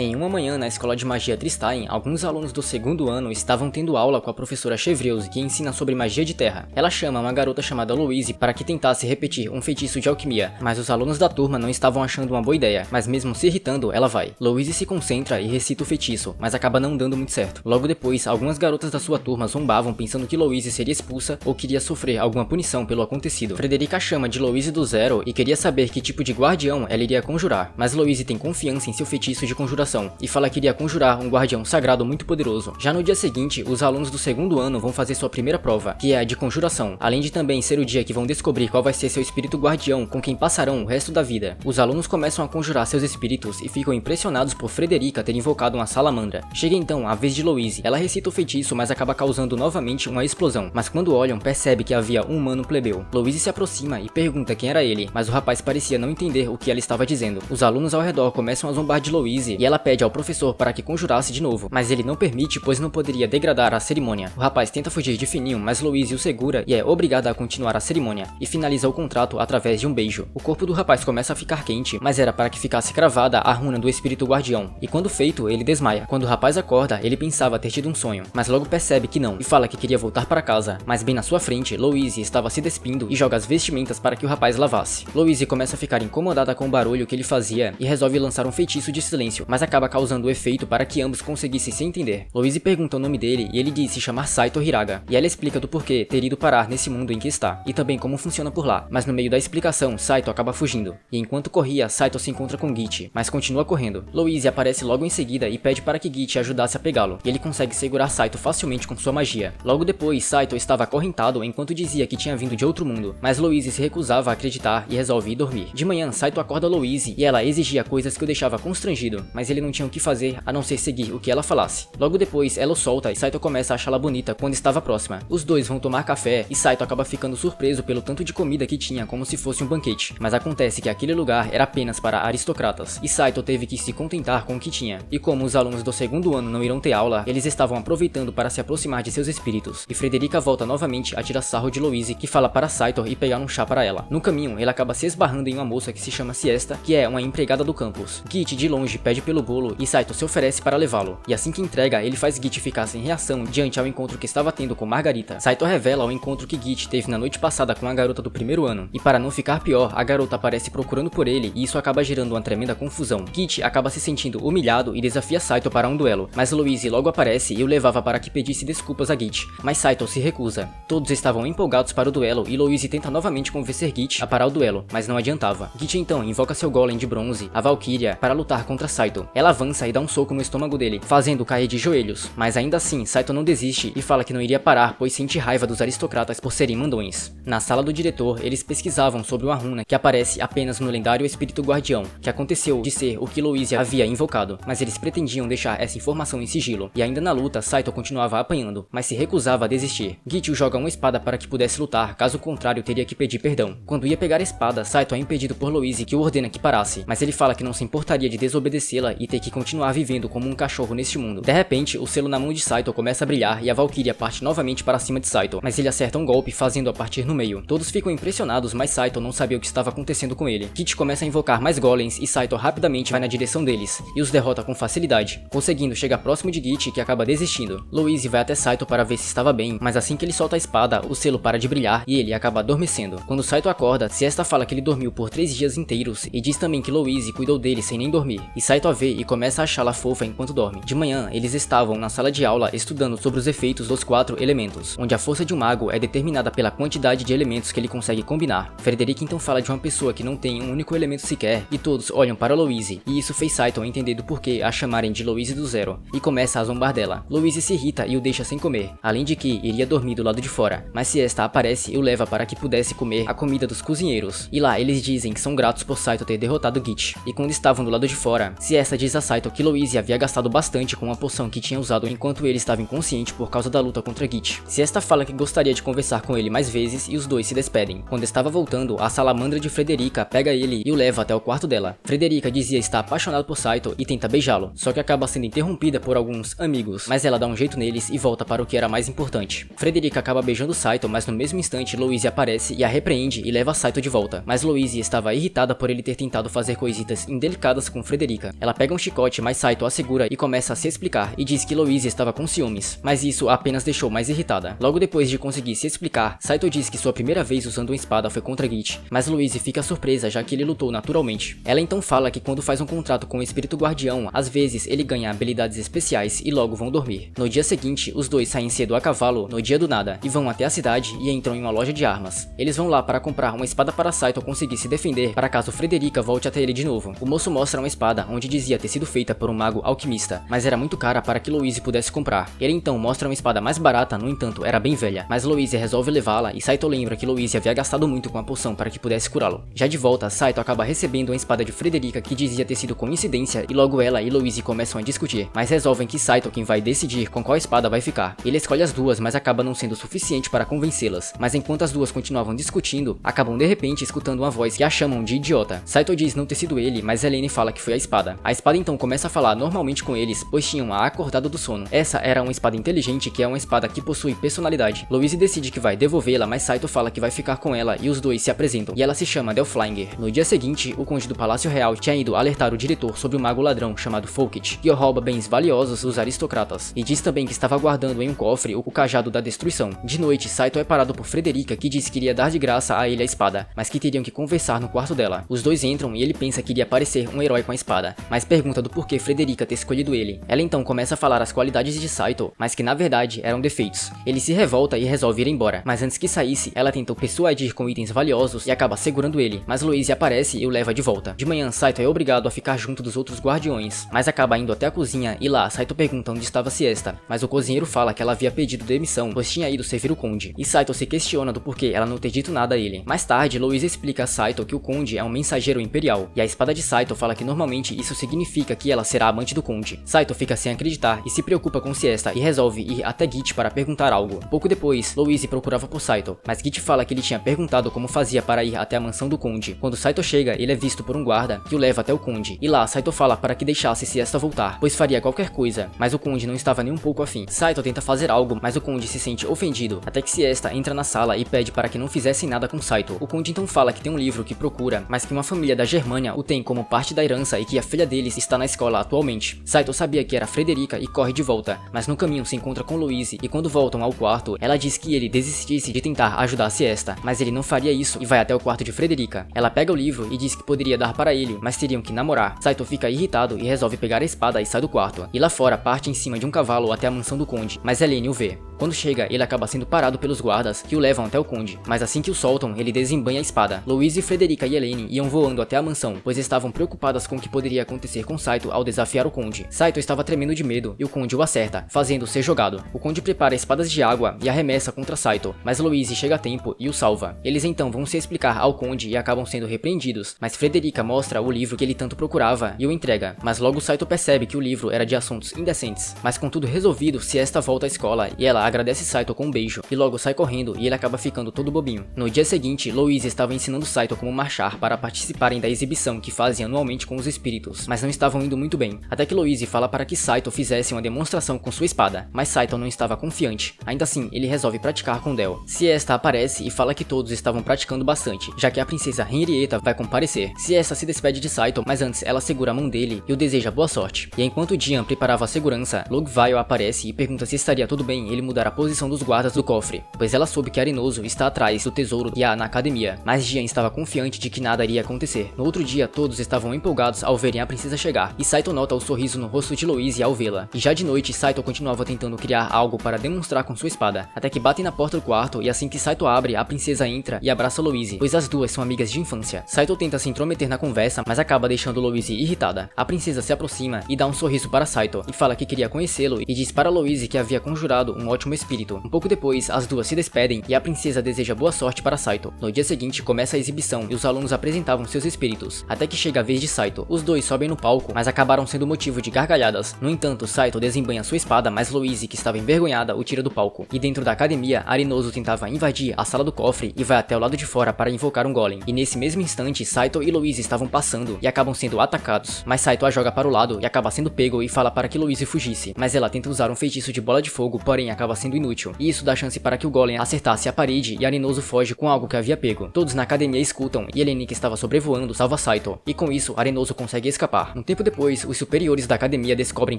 Em uma manhã na escola de magia Tristein, alguns alunos do segundo ano estavam tendo aula com a professora Chevreuse, que ensina sobre magia de terra. Ela chama uma garota chamada Louise para que tentasse repetir um feitiço de alquimia, mas os alunos da turma não estavam achando uma boa ideia, mas mesmo se irritando, ela vai. Louise se concentra e recita o feitiço, mas acaba não dando muito certo. Logo depois, algumas garotas da sua turma zombavam pensando que Louise seria expulsa ou queria sofrer alguma punição pelo acontecido. Frederica chama de Louise do Zero e queria saber que tipo de guardião ela iria conjurar, mas Louise tem confiança em seu feitiço de conjuração e fala que iria conjurar um guardião sagrado muito poderoso. Já no dia seguinte, os alunos do segundo ano vão fazer sua primeira prova, que é a de conjuração, além de também ser o dia que vão descobrir qual vai ser seu espírito guardião com quem passarão o resto da vida. Os alunos começam a conjurar seus espíritos e ficam impressionados por Frederica ter invocado uma salamandra. Chega então a vez de Louise. Ela recita o feitiço, mas acaba causando novamente uma explosão, mas quando olham, percebe que havia um humano plebeu. Louise se aproxima e pergunta quem era ele, mas o rapaz parecia não entender o que ela estava dizendo. Os alunos ao redor começam a zombar de Louise e ela pede ao professor para que conjurasse de novo, mas ele não permite, pois não poderia degradar a cerimônia. O rapaz tenta fugir de fininho, mas Louise o segura e é obrigada a continuar a cerimônia, e finaliza o contrato através de um beijo. O corpo do rapaz começa a ficar quente, mas era para que ficasse cravada a runa do espírito guardião, e quando feito, ele desmaia. Quando o rapaz acorda, ele pensava ter tido um sonho, mas logo percebe que não, e fala que queria voltar para casa, mas bem na sua frente, Louise estava se despindo e joga as vestimentas para que o rapaz lavasse. Louise começa a ficar incomodada com o barulho que ele fazia e resolve lançar um feitiço de silêncio, mas acaba causando o efeito para que ambos conseguissem se entender. Louise pergunta o nome dele e ele diz se chamar Saito Hiraga, e ela explica do porquê ter ido parar nesse mundo em que está, e também como funciona por lá, mas no meio da explicação, Saito acaba fugindo, e enquanto corria, Saito se encontra com Git, mas continua correndo. Louise aparece logo em seguida e pede para que Git ajudasse a pegá-lo, e ele consegue segurar Saito facilmente com sua magia. Logo depois, Saito estava acorrentado enquanto dizia que tinha vindo de outro mundo, mas Louise se recusava a acreditar e resolve ir dormir. De manhã, Saito acorda Louise e ela exigia coisas que o deixava constrangido, mas ele não tinha o que fazer a não ser seguir o que ela falasse. Logo depois, ela o solta e Saito começa a achá-la bonita quando estava próxima. Os dois vão tomar café e Saito acaba ficando surpreso pelo tanto de comida que tinha, como se fosse um banquete, mas acontece que aquele lugar era apenas para aristocratas, e Saito teve que se contentar com o que tinha. E como os alunos do segundo ano não irão ter aula, eles estavam aproveitando para se aproximar de seus espíritos, e Frederica volta novamente a tirar sarro de Louise, que fala para Saito ir pegar um chá para ela. No caminho, ele acaba se esbarrando em uma moça que se chama Siesta, que é uma empregada do campus. Git de longe pede pelo bolo e Saito se oferece para levá-lo, e assim que entrega, ele faz Git ficar sem reação diante ao encontro que estava tendo com Margarita. Saito revela o encontro que Git teve na noite passada com a garota do primeiro ano, e para não ficar pior, a garota aparece procurando por ele e isso acaba gerando uma tremenda confusão. Git acaba se sentindo humilhado e desafia Saito para um duelo, mas Louise logo aparece e o levava para que pedisse desculpas a Git, mas Saito se recusa. Todos estavam empolgados para o duelo e Louise tenta novamente convencer Git a parar o duelo, mas não adiantava. Git então invoca seu golem de bronze, a Valkyria, para lutar contra Saito. Ela avança e dá um soco no estômago dele, fazendo cair de joelhos, mas ainda assim Saito não desiste e fala que não iria parar, pois sente raiva dos aristocratas por serem mandões. Na sala do diretor, eles pesquisavam sobre uma runa que aparece apenas no lendário espírito guardião, que aconteceu de ser o que Louise havia invocado, mas eles pretendiam deixar essa informação em sigilo, e ainda na luta Saito continuava apanhando, mas se recusava a desistir. Git joga uma espada para que pudesse lutar, caso contrário teria que pedir perdão. Quando ia pegar a espada, Saito é impedido por Louise, que o ordena que parasse, mas ele fala que não se importaria de desobedecê-la e ter que continuar vivendo como um cachorro neste mundo. De repente, o selo na mão de Saito começa a brilhar e a Valkyria parte novamente para cima de Saito, mas ele acerta um golpe fazendo-a partir no meio. Todos ficam impressionados, mas Saito não sabia o que estava acontecendo com ele. Git começa a invocar mais golems e Saito rapidamente vai na direção deles e os derrota com facilidade, conseguindo chegar próximo de Git, que acaba desistindo. Louise vai até Saito para ver se estava bem, mas assim que ele solta a espada, o selo para de brilhar e ele acaba adormecendo. Quando Saito acorda, Siesta fala que ele dormiu por 3 dias inteiros e diz também que Louise cuidou dele sem nem dormir, e Saito a vê e começa a achá-la fofa enquanto dorme. De manhã, eles estavam na sala de aula estudando sobre os efeitos dos 4 elementos, onde a força de um mago é determinada pela quantidade de elementos que ele consegue combinar. Frederica então fala de uma pessoa que não tem um único elemento sequer, e todos olham para Louise, e isso fez Saito entender do porquê a chamarem de Louise do Zero, e começa a zombar dela. Louise se irrita e o deixa sem comer, além de que iria dormir do lado de fora, mas Siesta aparece e o leva para que pudesse comer a comida dos cozinheiros, e lá eles dizem que são gratos por Saito ter derrotado Git. E quando estavam do lado de fora, Siesta diz a Saito que Louise havia gastado bastante com uma poção que tinha usado enquanto ele estava inconsciente por causa da luta contra Git. Siesta fala que gostaria de conversar com ele mais vezes e os dois se despedem. Quando estava voltando, a salamandra de Frederica pega ele e o leva até o quarto dela. Frederica dizia estar apaixonada por Saito e tenta beijá-lo, só que acaba sendo interrompida por alguns amigos, mas ela dá um jeito neles e volta para o que era mais importante. Frederica acaba beijando Saito, mas no mesmo instante Louise aparece e a repreende e leva Saito de volta, mas Louise estava irritada por ele ter tentado fazer coisitas indelicadas com Frederica. Ela pega pega um chicote, mas Saito a segura e começa a se explicar e diz que Louise estava com ciúmes, mas isso apenas deixou mais irritada. Logo depois de conseguir se explicar, Saito diz que sua primeira vez usando uma espada foi contra Git, mas Louise fica surpresa já que ele lutou naturalmente. Ela então fala que quando faz um contrato com o espírito guardião, às vezes ele ganha habilidades especiais e logo vão dormir. No dia seguinte, os dois saem cedo a cavalo, no dia do nada, e vão até a cidade e entram em uma loja de armas. Eles vão lá para comprar uma espada para Saito conseguir se defender, para caso Frederica volte até ele de novo. O moço mostra uma espada onde dizia ter sido feita por um mago alquimista, mas era muito cara para que Louise pudesse comprar. Ele então mostra uma espada mais barata, no entanto, era bem velha, mas Louise resolve levá-la e Saito lembra que Louise havia gastado muito com a poção para que pudesse curá-lo. Já de volta, Saito acaba recebendo uma espada de Frederica que dizia ter sido coincidência e logo ela e Louise começam a discutir, mas resolvem que Saito quem vai decidir com qual espada vai ficar. Ele escolhe as duas, mas acaba não sendo suficiente para convencê-las. Mas enquanto as duas continuavam discutindo, acabam de repente escutando uma voz que a chamam de idiota. Saito diz não ter sido ele, mas Helene fala que foi a espada. A espada então começa a falar normalmente com eles, pois tinham a acordado do sono. Essa era uma espada inteligente que é uma espada que possui personalidade. Louise decide que vai devolvê-la, mas Saito fala que vai ficar com ela e os dois se apresentam, e ela se chama Delflinger. No dia seguinte, o conde do Palácio Real tinha ido alertar o diretor sobre o mago ladrão chamado Folket, que rouba bens valiosos dos aristocratas, e diz também que estava guardando em um cofre o cajado da destruição. De noite, Saito é parado por Frederica, que diz que iria dar de graça a ele a espada, mas que teriam que conversar no quarto dela. Os dois entram e ele pensa que iria parecer um herói com a espada, mas pergunta do porquê Frederica ter escolhido ele. Ela então começa a falar as qualidades de Saito, mas que na verdade eram defeitos. Ele se revolta e resolve ir embora, mas antes que saísse, ela tentou persuadir com itens valiosos e acaba segurando ele, mas Louise aparece e o leva de volta. De manhã, Saito é obrigado a ficar junto dos outros guardiões, mas acaba indo até a cozinha e lá Saito pergunta onde estava Siesta, mas o cozinheiro fala que ela havia pedido demissão, pois tinha ido servir o conde, e Saito se questiona do porquê ela não ter dito nada a ele. Mais tarde, Louise explica a Saito que o conde é um mensageiro imperial, e a espada de Saito fala que normalmente isso significa que ela será amante do conde. Saito fica sem acreditar e se preocupa com Siesta e resolve ir até Git para perguntar algo. Pouco depois, Louise procurava por Saito, mas Git fala que ele tinha perguntado como fazia para ir até a mansão do conde. Quando Saito chega, ele é visto por um guarda que o leva até o conde, e lá Saito fala para que deixasse Siesta voltar, pois faria qualquer coisa, mas o conde não estava nem um pouco afim. Saito tenta fazer algo, mas o conde se sente ofendido, até que Siesta entra na sala e pede para que não fizessem nada com Saito. O conde então fala que tem um livro que procura, mas que uma família da Germânia o tem como parte da herança e que a filha deles está na escola atualmente. Saito sabia que era Frederica e corre de volta, mas no caminho se encontra com Louise e quando voltam ao quarto, ela diz que ele desistisse de tentar ajudar Siesta, mas ele não faria isso e vai até o quarto de Frederica. Ela pega o livro e diz que poderia dar para ele, mas teriam que namorar. Saito fica irritado e resolve pegar a espada e sai do quarto. E lá fora parte em cima de um cavalo até a mansão do conde, mas Helene o vê. Quando chega, ele acaba sendo parado pelos guardas, que o levam até o conde, mas assim que o soltam, ele desembanha a espada. Louise, Frederica e Helene iam voando até a mansão, pois estavam preocupadas com o que poderia acontecer com Saito ao desafiar o conde. Saito estava tremendo de medo e o conde o acerta, fazendo ser jogado. O conde prepara espadas de água e arremessa contra Saito, mas Louise chega a tempo e o salva. Eles então vão se explicar ao conde e acabam sendo repreendidos, mas Frederica mostra o livro que ele tanto procurava e o entrega, mas logo Saito percebe que o livro era de assuntos indecentes. Mas com tudo resolvido, Siesta volta à escola e ela agradece Saito com um beijo, e logo sai correndo e ele acaba ficando todo bobinho. No dia seguinte, Louise estava ensinando Saito como marchar para participarem da exibição que fazem anualmente com os espíritos, mas não estavam indo muito bem, até que Louise fala para que Saito fizesse uma demonstração com sua espada, mas Saito não estava confiante. Ainda assim, ele resolve praticar com Del. Siesta aparece e fala que todos estavam praticando bastante, já que a princesa Henrietta vai comparecer. Siesta se despede de Saito, mas antes ela segura a mão dele e o deseja boa sorte. E enquanto Jian preparava a segurança, Logvile aparece e pergunta se estaria tudo bem ele mudar a posição dos guardas do cofre, pois ela soube que Arenoso está atrás do tesouro que há na academia, mas Jian estava confiante de que nada iria acontecer. No outro dia, todos estavam empolgados ao verem a princesa chegar, e Saito nota o sorriso no rosto de Louise ao vê-la. E já de noite, Saito continuava tentando criar algo para demonstrar com sua espada, até que batem na porta do quarto e assim que Saito abre, a princesa entra e abraça Louise, pois as duas são amigas de infância. Saito tenta se intrometer na conversa, mas acaba deixando Louise irritada. A princesa se aproxima e dá um sorriso para Saito, e fala que queria conhecê-lo e diz para Louise que havia conjurado um ótimo espírito. Um pouco depois, as duas se despedem e a princesa deseja boa sorte para Saito. No dia seguinte, começa a exibição e os alunos apresentavam seus espíritos, até que chega a vez de Saito. Os dois sobem no palco, mas acabaram sendo motivo de gargalhadas. No entanto, Saito desembanha sua espada, mas Louise, que estava envergonhada, o tira do palco. E dentro da academia, Arenoso tentava invadir a sala do cofre e vai até o lado de fora para invocar um golem. E nesse mesmo instante, Saito e Louise estavam passando e acabam sendo atacados, mas Saito a joga para o lado e acaba sendo pego e fala para que Louise fugisse, mas ela tenta usar um feitiço de bola de fogo, porém acaba sendo inútil, e isso dá chance para que o golem acertasse a parede e Arenoso foge com algo que havia pego. Todos na academia escutam e Helene, que estava sobrevoando, salva Saito, e com isso Arenoso consegue escapar. escapar. Um tempo depois, os superiores da academia descobrem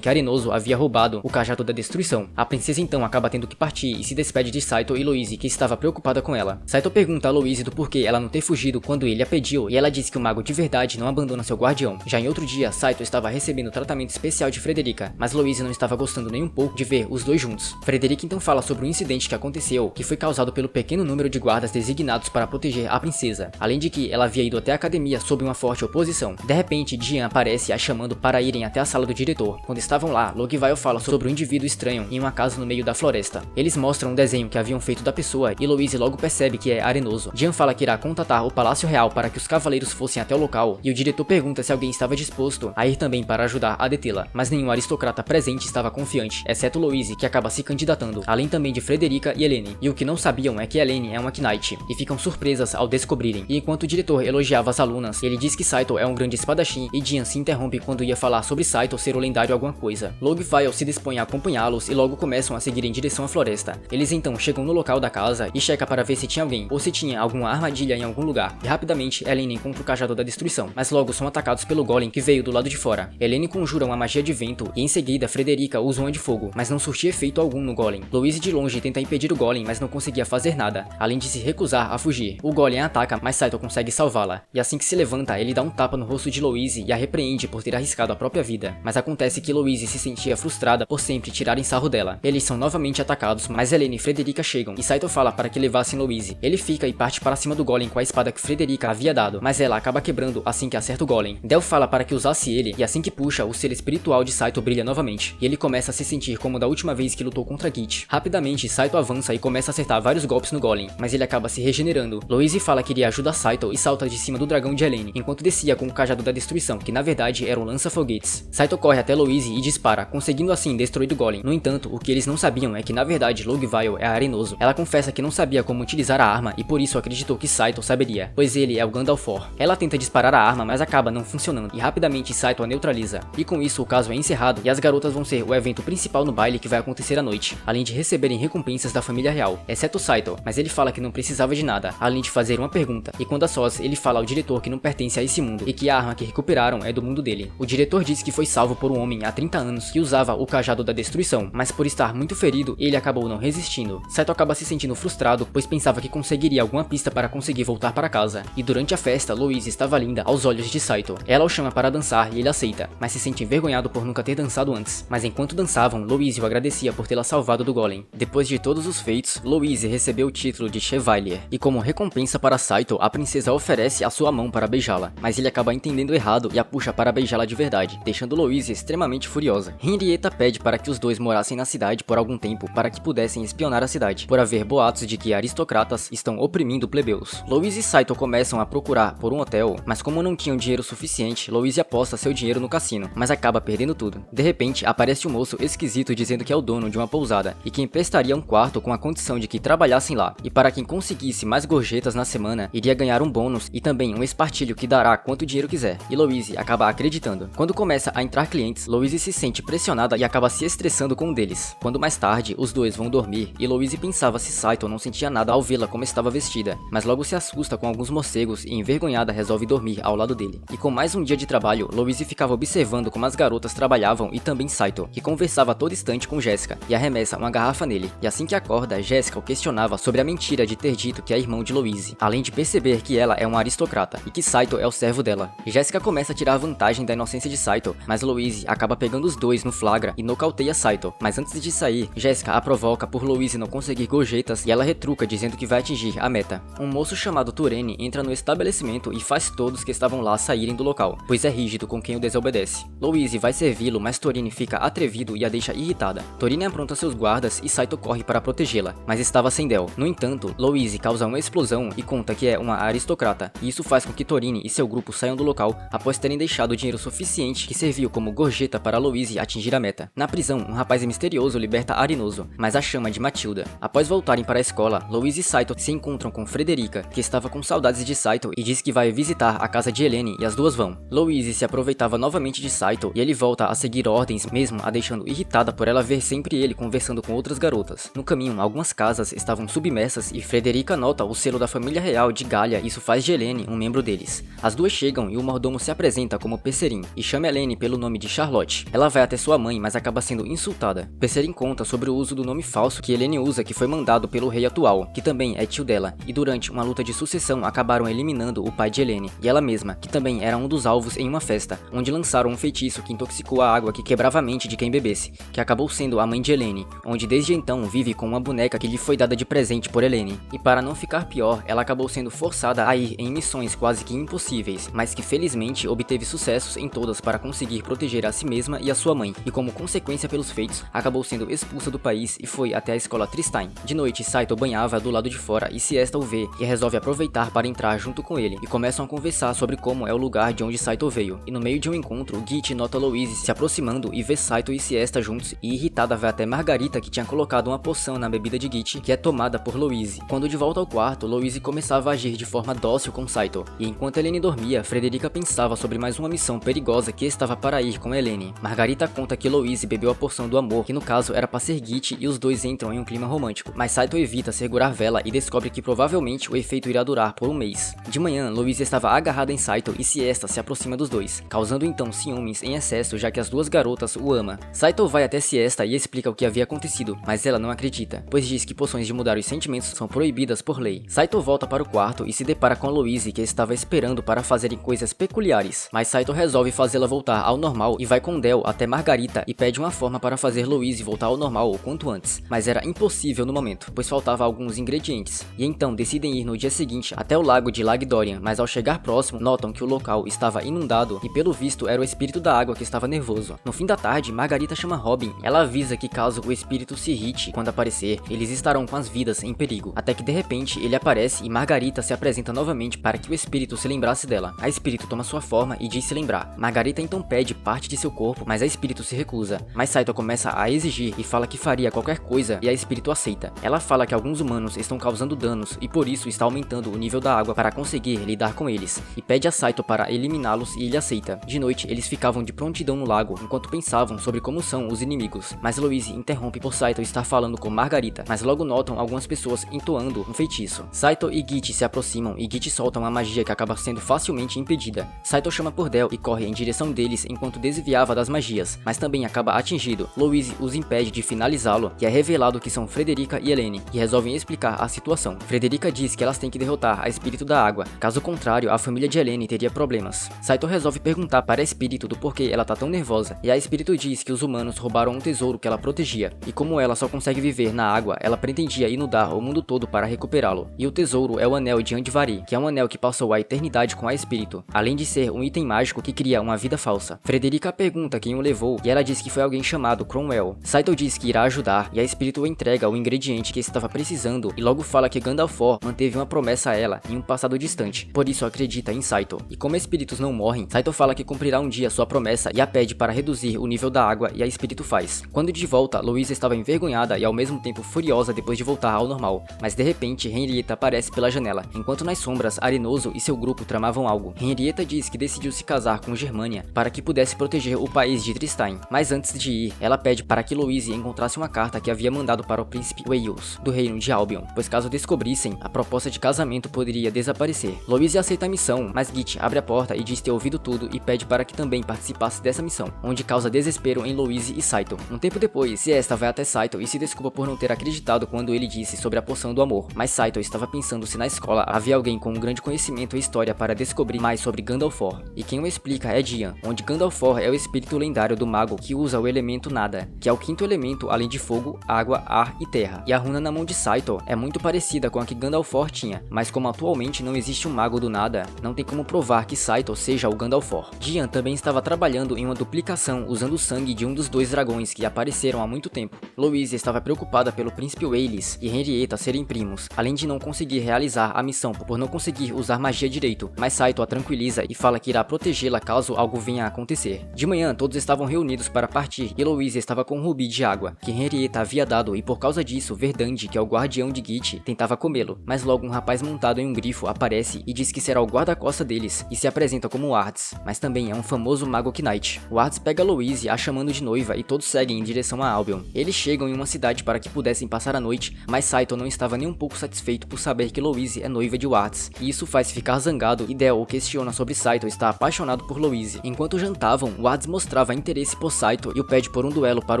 que Arenoso havia roubado o Cajado da Destruição. A princesa então acaba tendo que partir e se despede de Saito e Louise, que estava preocupada com ela. Saito pergunta a Louise do porquê ela não ter fugido quando ele a pediu, e ela diz que o mago de verdade não abandona seu guardião. Já em outro dia, Saito estava recebendo tratamento especial de Frederica, mas Louise não estava gostando nem um pouco de ver os dois juntos. Frederica então fala sobre o incidente que aconteceu, que foi causado pelo pequeno número de guardas designados para proteger a princesa, além de que ela havia ido até a academia sob uma forte oposição. De repente, Jian aparece a chamando para irem até a sala do diretor. Quando estavam lá, Logvail fala sobre um indivíduo estranho em uma casa no meio da floresta. Eles mostram um desenho que haviam feito da pessoa e Louise logo percebe que é Arenoso. Jian fala que irá contatar o Palácio Real para que os cavaleiros fossem até o local, e o diretor pergunta se alguém estava disposto a ir também para ajudar a detê-la, mas nenhum aristocrata presente estava confiante, exceto Louise, que acaba se candidatando, além também de Frederica e Helene. E o que não sabiam é que Helene é uma Knight, e ficam surpresas ao descobrirem. E enquanto o diretor elogiava as alunas, ele diz que Saito é um grande espadachim, e Jian se interrompe quando ia falar sobre Saito ser o lendário alguma coisa. Logvail se dispõe a acompanhá-los e logo começam a seguir em direção à floresta. Eles então chegam no local da casa e checa para ver se tinha alguém, ou se tinha alguma armadilha em algum lugar. E rapidamente, Helene encontra o Cajado da Destruição, mas logo são atacados pelo golem que veio do lado de fora. Helene conjura uma magia de vento e em seguida Frederica usa uma de fogo, mas não surtia efeito algum no golem. Louise de longe tenta impedir o golem, mas não conseguia fazer nada, além de se recusar a fugir. O golem a ataca, mas Saito consegue salvá-la. E assim que se levanta, ele dá um tapa no rosto de Louise e a repreende por ter arriscado a própria vida. Mas acontece que Louise se sentia frustrada por sempre tirarem sarro dela. Eles são novamente atacados, mas Helene e Frederica chegam, e Saito fala para que levassem Louise. Ele fica e parte para cima do golem com a espada que Frederica havia dado, mas ela acaba quebrando assim que acerta o golem. Del fala para que usasse ele, e assim que puxa, o ser espiritual de Saito brilha novamente, e ele começa a se sentir como da última vez que lutou contra Git. Rapidamente, Saito avança e começa a acertar vários golpes no golem, mas ele acaba se regenerando. Louise fala que iria ajudar Saito e salta de cima do dragão de Helene, enquanto descia com o Cajado da Destruição, que na verdade era um lança-foguetes. Saito corre até Louise e dispara, conseguindo assim destruir o golem. No entanto, o que eles não sabiam é que na verdade Logvail é Arenoso. Ela confessa que não sabia como utilizar a arma e por isso acreditou que Saito saberia, pois ele é o Gandalfor. Ela tenta disparar a arma, mas acaba não funcionando, e rapidamente Saito a neutraliza. E com isso o caso é encerrado, e as garotas vão ser o evento principal no baile que vai acontecer à noite, além de receberem recompensas da família real, exceto Saito, mas ele fala que não precisava de nada, além de fazer uma pergunta, e quando a sós, ele fala ao diretor que não pertence a esse mundo, e que a arma que recuperaram é do mundo dele. O diretor diz que foi salvo por um homem há 30 anos que usava o Cajado da Destruição, mas por estar muito ferido, ele acabou não resistindo. Saito acaba se sentindo frustrado, pois pensava que conseguiria alguma pista para conseguir voltar para casa, e durante a festa, Louise estava linda aos olhos de Saito. Ela o chama para dançar e ele aceita, mas se sente envergonhado por nunca ter dançado antes. Mas enquanto dançavam, Louise o agradecia por tê-la salvado do golem. Depois de todos os feitos, Louise recebeu o título de Chevalier, e como recompensa para Saito, a princesa oferece a sua mão para beijá-la, mas ele acaba entendendo errado e a puxa para beijá-la de verdade, deixando Louise extremamente furiosa. Henrietta pede para que os dois morassem na cidade por algum tempo para que pudessem espionar a cidade, por haver boatos de que aristocratas estão oprimindo plebeus. Louise e Saito começam a procurar por um hotel, mas como não tinham dinheiro suficiente, Louise aposta seu dinheiro no cassino, mas acaba perdendo tudo. De repente, aparece um moço esquisito dizendo que é o dono de uma pousada e que emprestaria um quarto com a condição de que trabalhassem lá, e para quem conseguisse mais gorjetas na semana, iria ganhar um bônus e também um espartilho que dará quanto dinheiro quiser. E Louise acaba acreditando. Quando começa a entrar clientes, Louise se sente pressionada e acaba se estressando com um deles. Quando mais tarde, os dois vão dormir e Louise pensava se Saito não sentia nada ao vê-la como estava vestida, mas logo se assusta com alguns morcegos e envergonhada resolve dormir ao lado dele. E com mais um dia de trabalho, Louise ficava observando como as garotas trabalhavam e também Saito, que conversava a todo instante com Jéssica e arremessa uma garrafa nele. E assim que acorda, Jéssica o questionava sobre a mentira de ter dito que é irmão de Louise, além de perceber que ela é uma aristocrata e que Saito é o servo dela. Jéssica começa a tirar vantagem da inocência de Saito, mas Louise acaba pegando os dois no flagra e nocauteia Saito. Mas antes de sair, Jéssica a provoca por Louise não conseguir gorjetas e ela retruca dizendo que vai atingir a meta. Um moço chamado Turene entra no estabelecimento e faz todos que estavam lá saírem do local, pois é rígido com quem o desobedece. Louise vai servi-lo, mas Torine fica atrevido e a deixa irritada. Torine apronta seus guardas e Saito corre para protegê-la, mas estava sem Del. No entanto, Louise causa uma explosão e conta que é uma aristocrata, e isso faz com que Torine e seu grupo saiam do local após terem deixado dinheiro suficiente que serviu como gorjeta para Louise atingir a meta. Na prisão, um rapaz misterioso liberta Arenoso, mas a chama de Matilda. Após voltarem para a escola, Louise e Saito se encontram com Frederica, que estava com saudades de Saito e diz que vai visitar a casa de Helene, e as duas vão. Louise se aproveitava novamente de Saito e ele volta a seguir ordens, mesmo a deixando irritada por ela ver sempre ele conversando com outras garotas. No caminho, algumas casas estavam submersas e Frederica nota o selo da família real de Galha, e isso faz de Helene um membro deles. As duas chegam e o mordomo se apresenta como Pesserin e chama Helene pelo nome de Charlotte. Ela vai até sua mãe, mas acaba sendo insultada. Pesserin conta sobre o uso do nome falso que Helene usa, que foi mandado pelo rei atual, que também é tio dela, e durante uma luta de sucessão acabaram eliminando o pai de Helene e ela mesma, que também era um dos alvos em uma festa, onde lançaram um feitiço que intoxicou a água que quebrava a mente de quem bebesse, que acabou sendo a mãe de Helene, onde desde então vive com uma boneca que lhe foi dada de presente por Helene. E para não ficar pior, ela acabou sendo forçada a ir em missões quase que impossíveis, mas que felizmente obteve sucessos em todas para conseguir proteger a si mesma e a sua mãe, e como consequência pelos feitos, acabou sendo expulsa do país e foi até a escola Tristine. De noite, Saito banhava do lado de fora e Siesta o vê e resolve aproveitar para entrar junto com ele, e começam a conversar sobre como é o lugar de onde Saito veio. E no meio de um encontro, Git nota Louise se aproximando e vê Saito e Siesta juntos, e irritada vai até Margarita, que tinha colocado uma poção na bebida de Git, que é tomada por Louise. Quando de volta ao quarto, Louise começava a agir de forma dócil com Saito, e enquanto Helene dormia, Frederica pensava sobre mais uma missão perigosa que estava para ir com Helene. Margarita conta que Louise bebeu a poção do amor, que no caso era para ser Git, e os dois entram em um clima romântico, mas Saito evita segurar vela e descobre que provavelmente o efeito irá durar por um mês. De manhã, Louise estava agarrada em Saito e Siesta se aproxima dos dois, causando então ciúmes em excesso, já que as duas garotas o amam. Saito vai até Siesta e explica o que havia acontecido, mas ela não acredita, pois diz que poções de mudar os sentimentos são proibidas por lei. Saito volta para o quarto e se depara com Louise, que estava esperando para fazerem coisas peculiares, mas Saito resolve fazê-la voltar ao normal e vai com Del até Margarita e pede uma forma para fazer Louise voltar ao normal o quanto antes, mas era impossível no momento, pois faltava alguns ingredientes, e então decidem ir no dia seguinte até o lago de Lagdorian, mas ao chegar próximo, notam que o local estava inundado e pelo visto era o espírito da água que estava nervoso. No fim da tarde, Margarita chama Robin, ela avisa que caso o espírito se irrite quando aparecer, eles estarão com as vidas em perigo, até que de repente ele aparece e Margarita se apresenta novamente para que o espírito se lembrasse dela. A espírito toma sua forma e diz se lembrar. Margarita então pede parte de seu corpo, mas a espírito se recusa, mas Saito começa a exigir e fala que faria qualquer coisa e a espírito aceita. Ela fala que alguns humanos estão causando danos e por isso está aumentando o nível da água para conseguir lidar com eles, e pede a Saito para eliminá-los e ele aceita. De noite, eles ficavam de prontidão no lago enquanto pensavam sobre como são os inimigos, mas Louise interrompe por Saito estar falando com Margarita, mas logo notam algumas pessoas entoando um feitiço. Saito e Git se aproximam e Git solta uma magia que acaba sendo facilmente impedida. Saito chama por Del e corre em direção deles enquanto desviava das magias, mas também acaba atingido. Louise os impede de finalizá-lo e é revelado que são Frederica e Helene, que resolvem explicar a situação. Frederica diz que elas têm que derrotar a espírito da água, caso contrário a família de Helene teria problemas. Saito resolve perguntar para a espírito do porquê ela tá tão nervosa, e a espírito diz que os humanos roubaram um tesouro que ela protegia, e como ela só consegue viver na água, ela pretendia inundar o mundo todo para recuperá-lo. E o tesouro é o anel de Andvari, que é um anel que passou a eternidade com a espírito, além de ser um item mágico que cria uma vida falsa. Frederica pergunta quem o levou, e ela diz que foi alguém chamado Cromwell. Saito diz que irá ajudar, e a espírito entrega o ingrediente que estava precisando, e logo fala que Gandalfor manteve uma promessa a ela em um passado distante, por isso acredita em Saito. E como espíritos não morrem, Saito fala que cumprirá um dia sua promessa e a pede para reduzir o nível da água, e a espírito faz. Quando de volta, Louise estava envergonhada e ao mesmo tempo furiosa depois de voltar ao normal, mas de repente Henrietta aparece pela janela, enquanto nas sombras Arenoso e seu grupo tramavam algo. Henrietta diz que decidiu se casar com Germania para que pudesse proteger o país de Tristine, mas antes de ir, ela pede para que Louise encontrasse uma carta que havia mandado para o príncipe Wales, do reino de Albion, pois caso descobrissem, a proposta de casamento poderia desaparecer. Louise aceita a missão, mas Git abre a porta e diz ter ouvido tudo e pede para que também participasse dessa missão, onde causa desespero em Louise e Saito. Um tempo depois, Siesta vai até Saito e se desculpa por não ter acreditado quando ele disse sobre a poção do amor, mas Saito estava pensando se na escola havia alguém com um grande conhecimento e história para descobrir mais sobre Gandalfor, e quem o explica é Dian, onde Gandalfor é o espírito lendário do mago que usa o elemento nada, que é o quinto elemento além de fogo, água, ar e terra, e a runa na mão de Saito é muito parecida com a que Gandalfor tinha, mas como atualmente não existe um mago do nada, não tem como provar que Saito seja o Gandalfor. Dian também estava trabalhando em uma duplicação usando o sangue de um dos dois dragões que apareceram há muito tempo. Louise estava preocupada pelo príncipe Wales e Henrietta serem primos, além de não conseguir realizar a missão por não conseguir usar magia direito, mas Saito a tranquiliza e fala que irá protegê-la caso algo venha a acontecer. De manhã, todos estavam reunidos para partir e Louise estava com um rubi de água, que Henrietta havia dado, e por causa disso, Verdande, que é o guardião de Git, tentava comê-lo, mas logo um rapaz montado em um grifo aparece e diz que será o guarda-costa deles e se apresenta como Wards, mas também é um famoso mago Knight. Wards pega Louise, a chamando de noiva, e todos seguem em direção a Albion. Eles chegam em uma cidade para que pudessem passar a noite, mas Saito não estava nem um pouco satisfeito por saber que Louise é noiva de Wards, e isso faz ficar zangado e Del o questiona sobre Saito estar apaixonado apaixonado por Louise. Enquanto jantavam, Hades mostrava interesse por Saito e o pede por um duelo para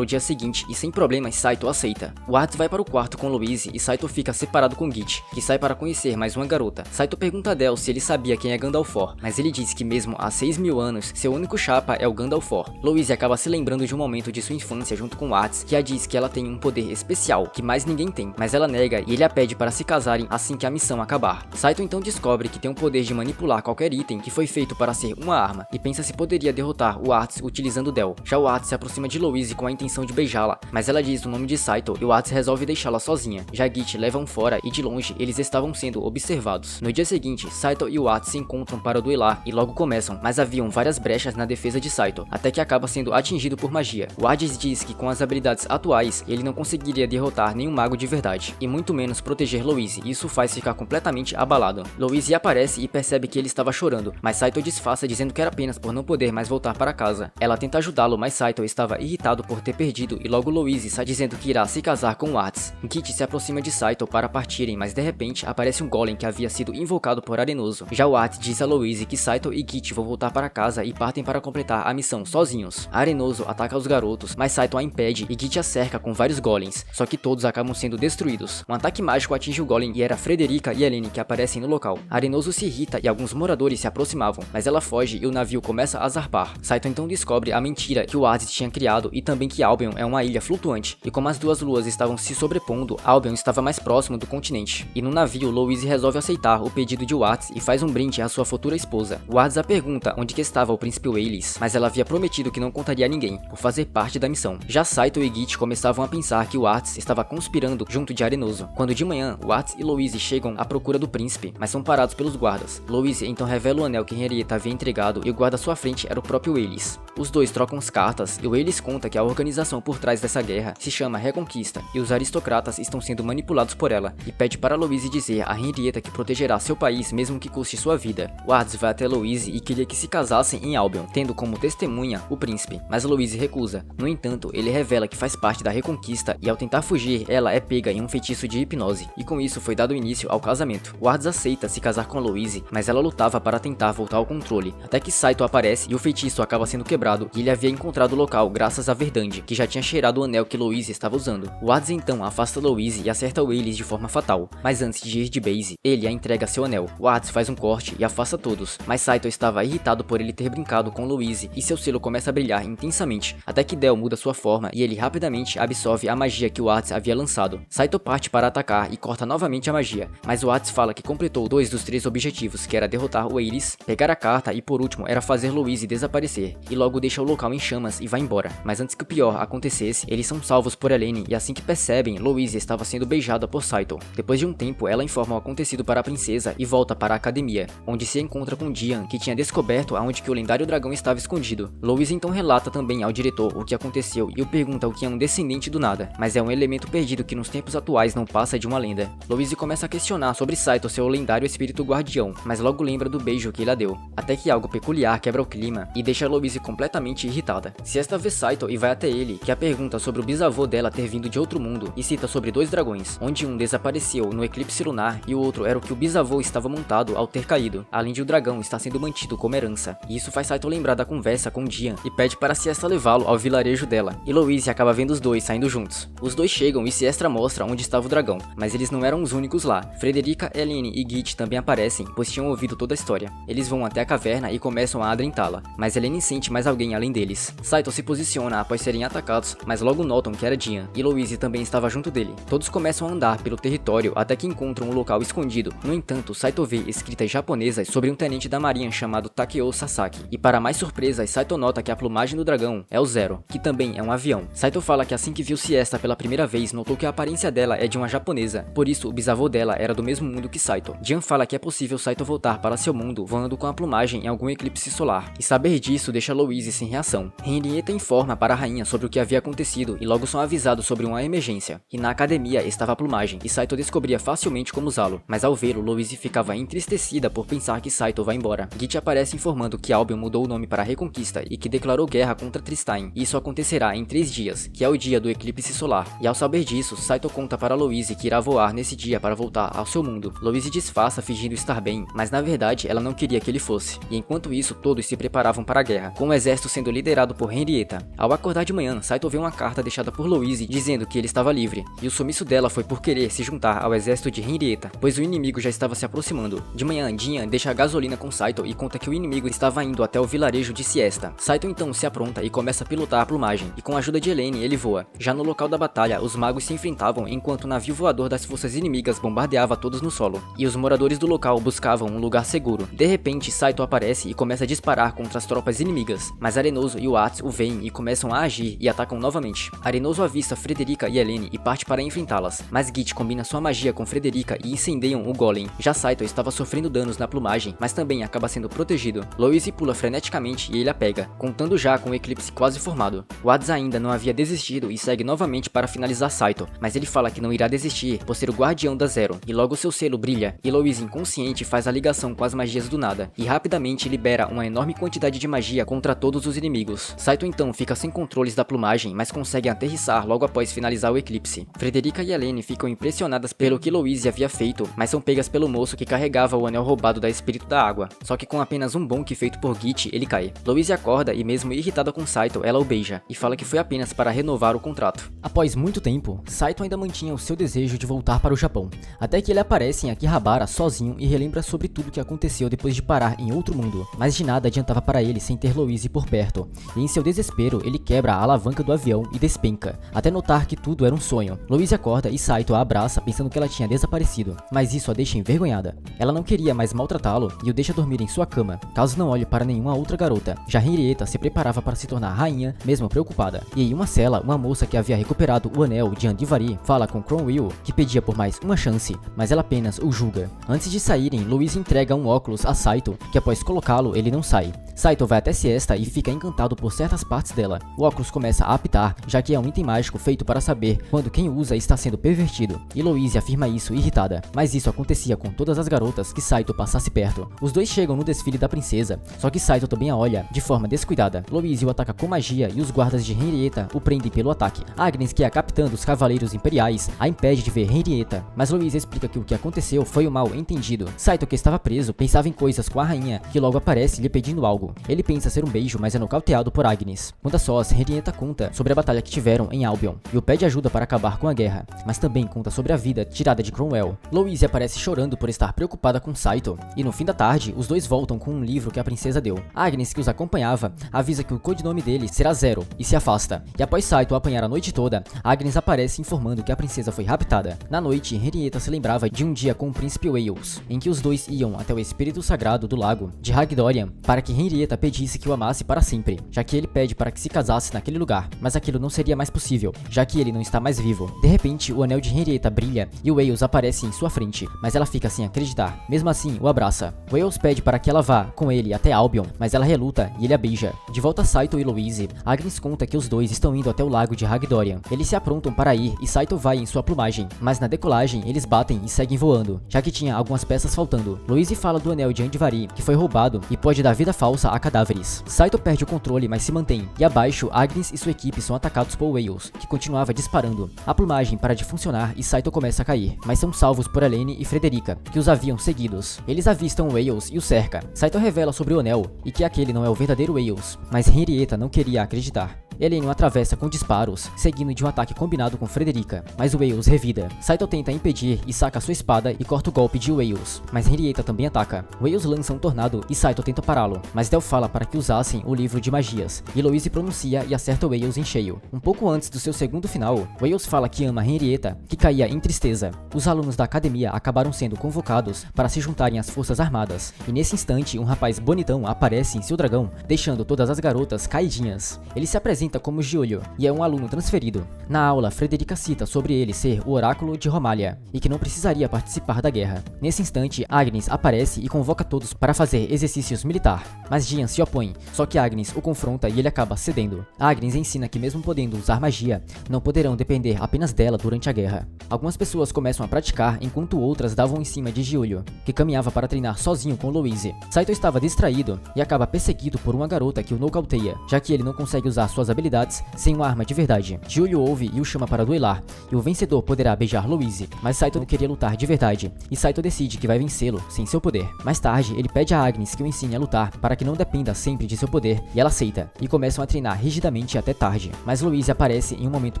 o dia seguinte e sem problemas Saito aceita. Hades vai para o quarto com Louise e Saito fica separado com Git, que sai para conhecer mais uma garota. Saito pergunta a Del se ele sabia quem é Gandalfor, mas ele diz que mesmo há 6.000 anos, seu único chapa é o Gandalfor. Louise acaba se lembrando de um momento de sua infância junto com Hades, que a diz que ela tem um poder especial, que mais ninguém tem, mas ela nega e ele a pede para se casarem assim que a missão acabar. Saito então descobre que tem o poder de manipular qualquer item que foi feito para ser uma arma, e pensa se poderia derrotar o Hades utilizando Del. Já o Hades se aproxima de Louise com a intenção de beijá-la, mas ela diz o nome de Saito e o Hades resolve deixá-la sozinha. Já Git leva um fora e de longe eles estavam sendo observados. No dia seguinte, Saito e o Hades se encontram para duelar e logo começam, mas haviam várias brechas na defesa de Saito, até que acaba sendo atingido por magia. O Hades diz que com as habilidades atuais, ele não conseguiria derrotar nenhum mago de verdade, e muito menos proteger Louise, e isso faz ficar completamente abalado. Louise aparece e percebe que ele estava chorando, mas Saito disfarça dizendo que era apenas por não poder mais voltar para casa. Ela tenta ajudá-lo, mas Saito estava irritado por ter perdido e logo Louise sai dizendo que irá se casar com o Hades. Git se aproxima de Saito para partirem, mas de repente aparece um golem que havia sido invocado por Arenoso. Já o Hades diz a Louise que Saito e Git vão voltar para casa e partem para completar a missão sozinhos. Arenoso ataca os garotos, mas Saito a impede e Git a cerca com vários golems, só que todos acabam sendo destruídos. Um ataque mágico atinge o golem e era Frederica e Helene que aparecem no local. Arenoso se irrita e alguns moradores se aproximavam, mas ela foge e o navio começa a zarpar. Saito então descobre a mentira que o Hades tinha criado e também que Albion é uma ilha flutuante, e como as duas luas estavam se sobrepondo, Albion estava mais próximo do continente. E no navio, Louise resolve aceitar o pedido de Hades e faz um brinde à sua futura esposa. O Hades a pergunta onde que estava o príncipe Wailis, mas ela havia prometido que não contaria a ninguém, por fazer parte da missão. Já Saito e Git começavam a pensar que o Hades estava conspirando junto de Arenoso. Quando de manhã, o Hades e Louise chegam à procura do príncipe, mas são parados pelos guardas. Louise então revela o anel que Henrietta havia entregado e o guarda à sua frente era o próprio Wailis. Os dois trocam as cartas e Wailis conta que a organização por trás dessa guerra se chama Reconquista e os aristocratas estão sendo manipulados por ela, e pede para Louise dizer a Henrietta que protegerá seu país mesmo que custe sua vida. O Hades vai até Louise e queria que se casassem em Albion, tendo como testemunha o príncipe, mas Louise recusa. No entanto, ele revela que faz parte da Reconquista e ao tentar fugir, ela é pega em um feitiço de hipnose, e com isso foi dado início ao casamento. O Hades aceita se casar com Louise, mas ela lutava para tentar voltar ao controle, até que Saito aparece e o feitiço acaba sendo quebrado e ele havia encontrado o local graças a Verdande, que já tinha cheirado o anel que Louise estava usando. O Hades então afasta Louise e acerta Wailis de forma fatal, mas antes de ir de base, ele a entrega seu anel. O Hades faz um corte e afasta todos, mas Saito estava irritado por ele ter brincado com Louise e seu selo começa a brilhar intensamente, até que Del muda sua forma e ele rapidamente absorve a magia que o Hades havia lançado. Saito parte para atacar e corta novamente a magia, mas o Hades fala que completou 2 dos 3 objetivos, que era derrotar Wailis, pegar a carta e por último era fazer Louise desaparecer, e logo deixa o local em chamas e vai embora. Mas antes que o pior acontecesse, eles são salvos por Helene e assim que percebem, Louise estava sendo beijada por Saito. Depois de um tempo, ela informa o acontecido para a princesa e volta para a academia, onde se encontra com Dian, que tinha descoberto aonde que o lendário dragão estava escondido. Louise então relata também ao diretor o que aconteceu e o pergunta o que é um descendente do nada, mas é um elemento perdido que nos tempos atuais não passa de uma lenda. Louise começa a questionar sobre Saito seu lendário espírito guardião, mas logo lembra do beijo que ele a deu, até que algo peculiar quebra o clima e deixa Louise completamente irritada. Se esta vê Saito e vai até ele, que a pergunta sobre o bisavô dela ter vindo de outro mundo e cita sobre 2 dragões, onde um desapareceu no eclipse lunar e o outro era o que o bisavô estava montado ao ter caído, além de o dragão estar sendo mantido como herança. E isso faz Saito lembrar da conversa com Dian e pede para Siestra levá-lo ao vilarejo dela, e Louise acaba vendo os dois saindo juntos. Os dois chegam e Siestra mostra onde estava o dragão, mas eles não eram os únicos lá. Frederica, Helene e Git também aparecem, pois tinham ouvido toda a história. Eles vão até a caverna e começam a adrentá-la, mas Helene sente mais alguém além deles. Saito se posiciona após serem atacados, mas logo notam que era Dian, e Louise também estava junto dele. Todos começam a andar pelo território até que encontram um local escondido. No entanto, Saito vê escritas japonesas sobre um tenente da marinha chamado Takeo Sasaki, e para mais surpresas, Saito nota que a plumagem do dragão é o Zero, que também é um avião. Saito fala que assim que viu Siestra pela primeira vez, notou que a aparência dela é de uma japonesa, por isso o bisavô dela era do mesmo mundo que Saito. Dian fala que é possível Saito voltar para seu mundo voando com a plumagem em algum eclipse solar, e saber disso deixa Louise sem reação. Henrietta informa para a rainha sobre o que havia acontecido e logo são avisados sobre uma emergência, e na academia estava a plumagem, e Saito descobria facilmente como usá-lo, mas ao vê-lo, Louise ficava entristecida por pensar que Saito vai embora. Git aparece informando que Albion mudou o nome para Reconquista e que declarou guerra contra Tristane. Isso acontecerá em 3 dias, que é o dia do eclipse solar, e ao saber disso, Saito conta para Louise que irá voar nesse dia para voltar ao seu mundo. Louise disfarça fingindo estar bem, mas na verdade ela não queria que ele fosse, e enquanto Enquanto isso, todos se preparavam para a guerra, com o exército sendo liderado por Henrietta. Ao acordar de manhã, Saito vê uma carta deixada por Louise dizendo que ele estava livre, e o sumiço dela foi por querer se juntar ao exército de Henrietta, pois o inimigo já estava se aproximando. De manhã, Jian deixa a gasolina com Saito e conta que o inimigo estava indo até o vilarejo de Siesta. Saito então se apronta e começa a pilotar a plumagem, e com a ajuda de Helene ele voa. Já no local da batalha, os magos se enfrentavam enquanto o navio voador das forças inimigas bombardeava todos no solo, e os moradores do local buscavam um lugar seguro. De repente, Saito aparece e começa a disparar contra as tropas inimigas, mas Arenoso e o Ats o veem e começam a agir e atacam novamente. Arenoso avista Frederica e Helene e parte para enfrentá-las, mas Git combina sua magia com Frederica e incendeiam o Golem. Já Saito estava sofrendo danos na plumagem, mas também acaba sendo protegido. Louise pula freneticamente e ele a pega, contando já com o eclipse quase formado. O Ats ainda não havia desistido e segue novamente para finalizar Saito, mas ele fala que não irá desistir por ser o guardião da Zero, e logo seu selo brilha, e Louise inconsciente faz a ligação com as magias do nada, e rapidamente libera uma enorme quantidade de magia contra todos os inimigos. Saito então fica sem controles da plumagem, mas consegue aterrissar logo após finalizar o eclipse. Frederica e Helene ficam impressionadas pelo que Louise havia feito, mas são pegas pelo moço que carregava o anel roubado da Espírito da Água. Só que com apenas um bonk feito por Git, ele cai. Louise acorda e mesmo irritada com Saito, ela o beija, e fala que foi apenas para renovar o contrato. Após muito tempo, Saito ainda mantinha o seu desejo de voltar para o Japão, até que ele aparece em Akihabara sozinho e relembra sobre tudo que aconteceu depois de parar em outro mundo, mas de nada adiantava para ele sem ter Louise por perto, e em seu desespero ele quebra a alavanca do avião e despenca, até notar que tudo era um sonho. Louise acorda e Saito a abraça pensando que ela tinha desaparecido, mas isso a deixa envergonhada. Ela não queria mais maltratá-lo e o deixa dormir em sua cama, caso não olhe para nenhuma outra garota. Já Henrietta se preparava para se tornar rainha, mesmo preocupada, e em uma cela, uma moça que havia recuperado o anel de Andivari fala com Cromwell, que pedia por mais uma chance, mas ela apenas o julga. Antes de saírem, Louise entrega um óculos a Saito, que após colocá-lo, ele não sai. Saito vai até Siesta e fica encantado por certas partes dela. O óculos começa a apitar, já que é um item mágico feito para saber quando quem usa está sendo pervertido, e Louise afirma isso irritada, mas isso acontecia com todas as garotas que Saito passasse perto. Os dois chegam no desfile da princesa, só que Saito também a olha de forma descuidada. Louise o ataca com magia e os guardas de Henrietta o prendem pelo ataque. Agnes, que é a capitã dos Cavaleiros Imperiais, a impede de ver Henrietta, mas Louise explica que o que aconteceu foi um mal entendido. Saito, que estava preso, pensava em coisas com a rainha, que logo aparece lhe pedindo algo. Ele pensa ser um beijo, mas é nocauteado por Agnes. Quando a sós, Henrietta conta sobre a batalha que tiveram em Albion, e o pede ajuda para acabar com a guerra, mas também conta sobre a vida tirada de Cromwell. Louise aparece chorando por estar preocupada com Saito, e no fim da tarde, os dois voltam com um livro que a princesa deu. Agnes, que os acompanhava, avisa que o codinome dele será Zero, e se afasta. E após Saito apanhar a noite toda, Agnes aparece informando que a princesa foi raptada. Na noite, Henrietta se lembrava de um dia com o príncipe Wales, em que os dois iam até o espírito sagrado do lago de Hagdorian para que Henrietta pedisse que o amasse para sempre, já que ele pede para que se casasse naquele lugar, mas aquilo não seria mais possível, já que ele não está mais vivo. De repente, o anel de Henrietta brilha e Wales aparece em sua frente, mas ela fica sem acreditar. Mesmo assim, o abraça. Wales pede para que ela vá com ele até Albion, mas ela reluta e ele a beija. De volta a Saito e Louise, Agnes conta que os dois estão indo até o lago de Hagdorian. Eles se aprontam para ir e Saito vai em sua plumagem, mas na decolagem eles batem e seguem voando, já que tinha algumas peças faltando. Louise fala do anel de Andivari, que foi roubado e pode dar vida falsa a cadáveres. Saito perde o controle, mas se mantém, e abaixo, Agnes e sua equipe são atacados por Wales, que continuava disparando. A plumagem para de funcionar e Saito começa a cair, mas são salvos por Helene e Frederica, que os haviam seguidos. Eles avistam Wales e o cerca. Saito revela sobre o anel e que aquele não é o verdadeiro Wales, mas Henrietta não queria acreditar. Helene o atravessa com disparos, seguindo de um ataque combinado com Frederica, mas Wales revida. Saito tenta impedir e saca sua espada e corta o golpe de Wales, mas Henrietta também ataca. Wales lança um tornado e Saito tenta pará-lo, mas Del fala para que usassem o livro de magias, e Louise pronuncia e acerta Wales em cheio. Um pouco antes do seu segundo final, Wales fala que ama Henrietta, que caía em tristeza. Os alunos da academia acabaram sendo convocados para se juntarem às forças armadas, e nesse instante um rapaz bonitão aparece em seu dragão, deixando todas as garotas caidinhas. Ele se apresenta como Giulio, e é um aluno transferido. Na aula, Frederica cita sobre ele ser o oráculo de Romalia, e que não precisaria participar da guerra. Nesse instante, Agnes aparece e convoca todos para fazer exercícios militar, mas Jian se opõe, só que Agnes o confronta e ele acaba cedendo. Agnes ensina que mesmo podendo usar magia, não poderão depender apenas dela durante a guerra. Algumas pessoas começam a praticar, enquanto outras davam em cima de Giulio, que caminhava para treinar sozinho com Louise. Saito estava distraído e acaba perseguido por uma garota que o nocauteia, já que ele não consegue usar suas habilidades habilidades sem uma arma de verdade. Giulio ouve e o chama para duelar, e o vencedor poderá beijar Louise, mas Saito não queria lutar de verdade, e Saito decide que vai vencê-lo sem seu poder. Mais tarde, ele pede a Agnes que o ensine a lutar para que não dependa sempre de seu poder, e ela aceita, e começam a treinar rigidamente até tarde. Mas Louise aparece em um momento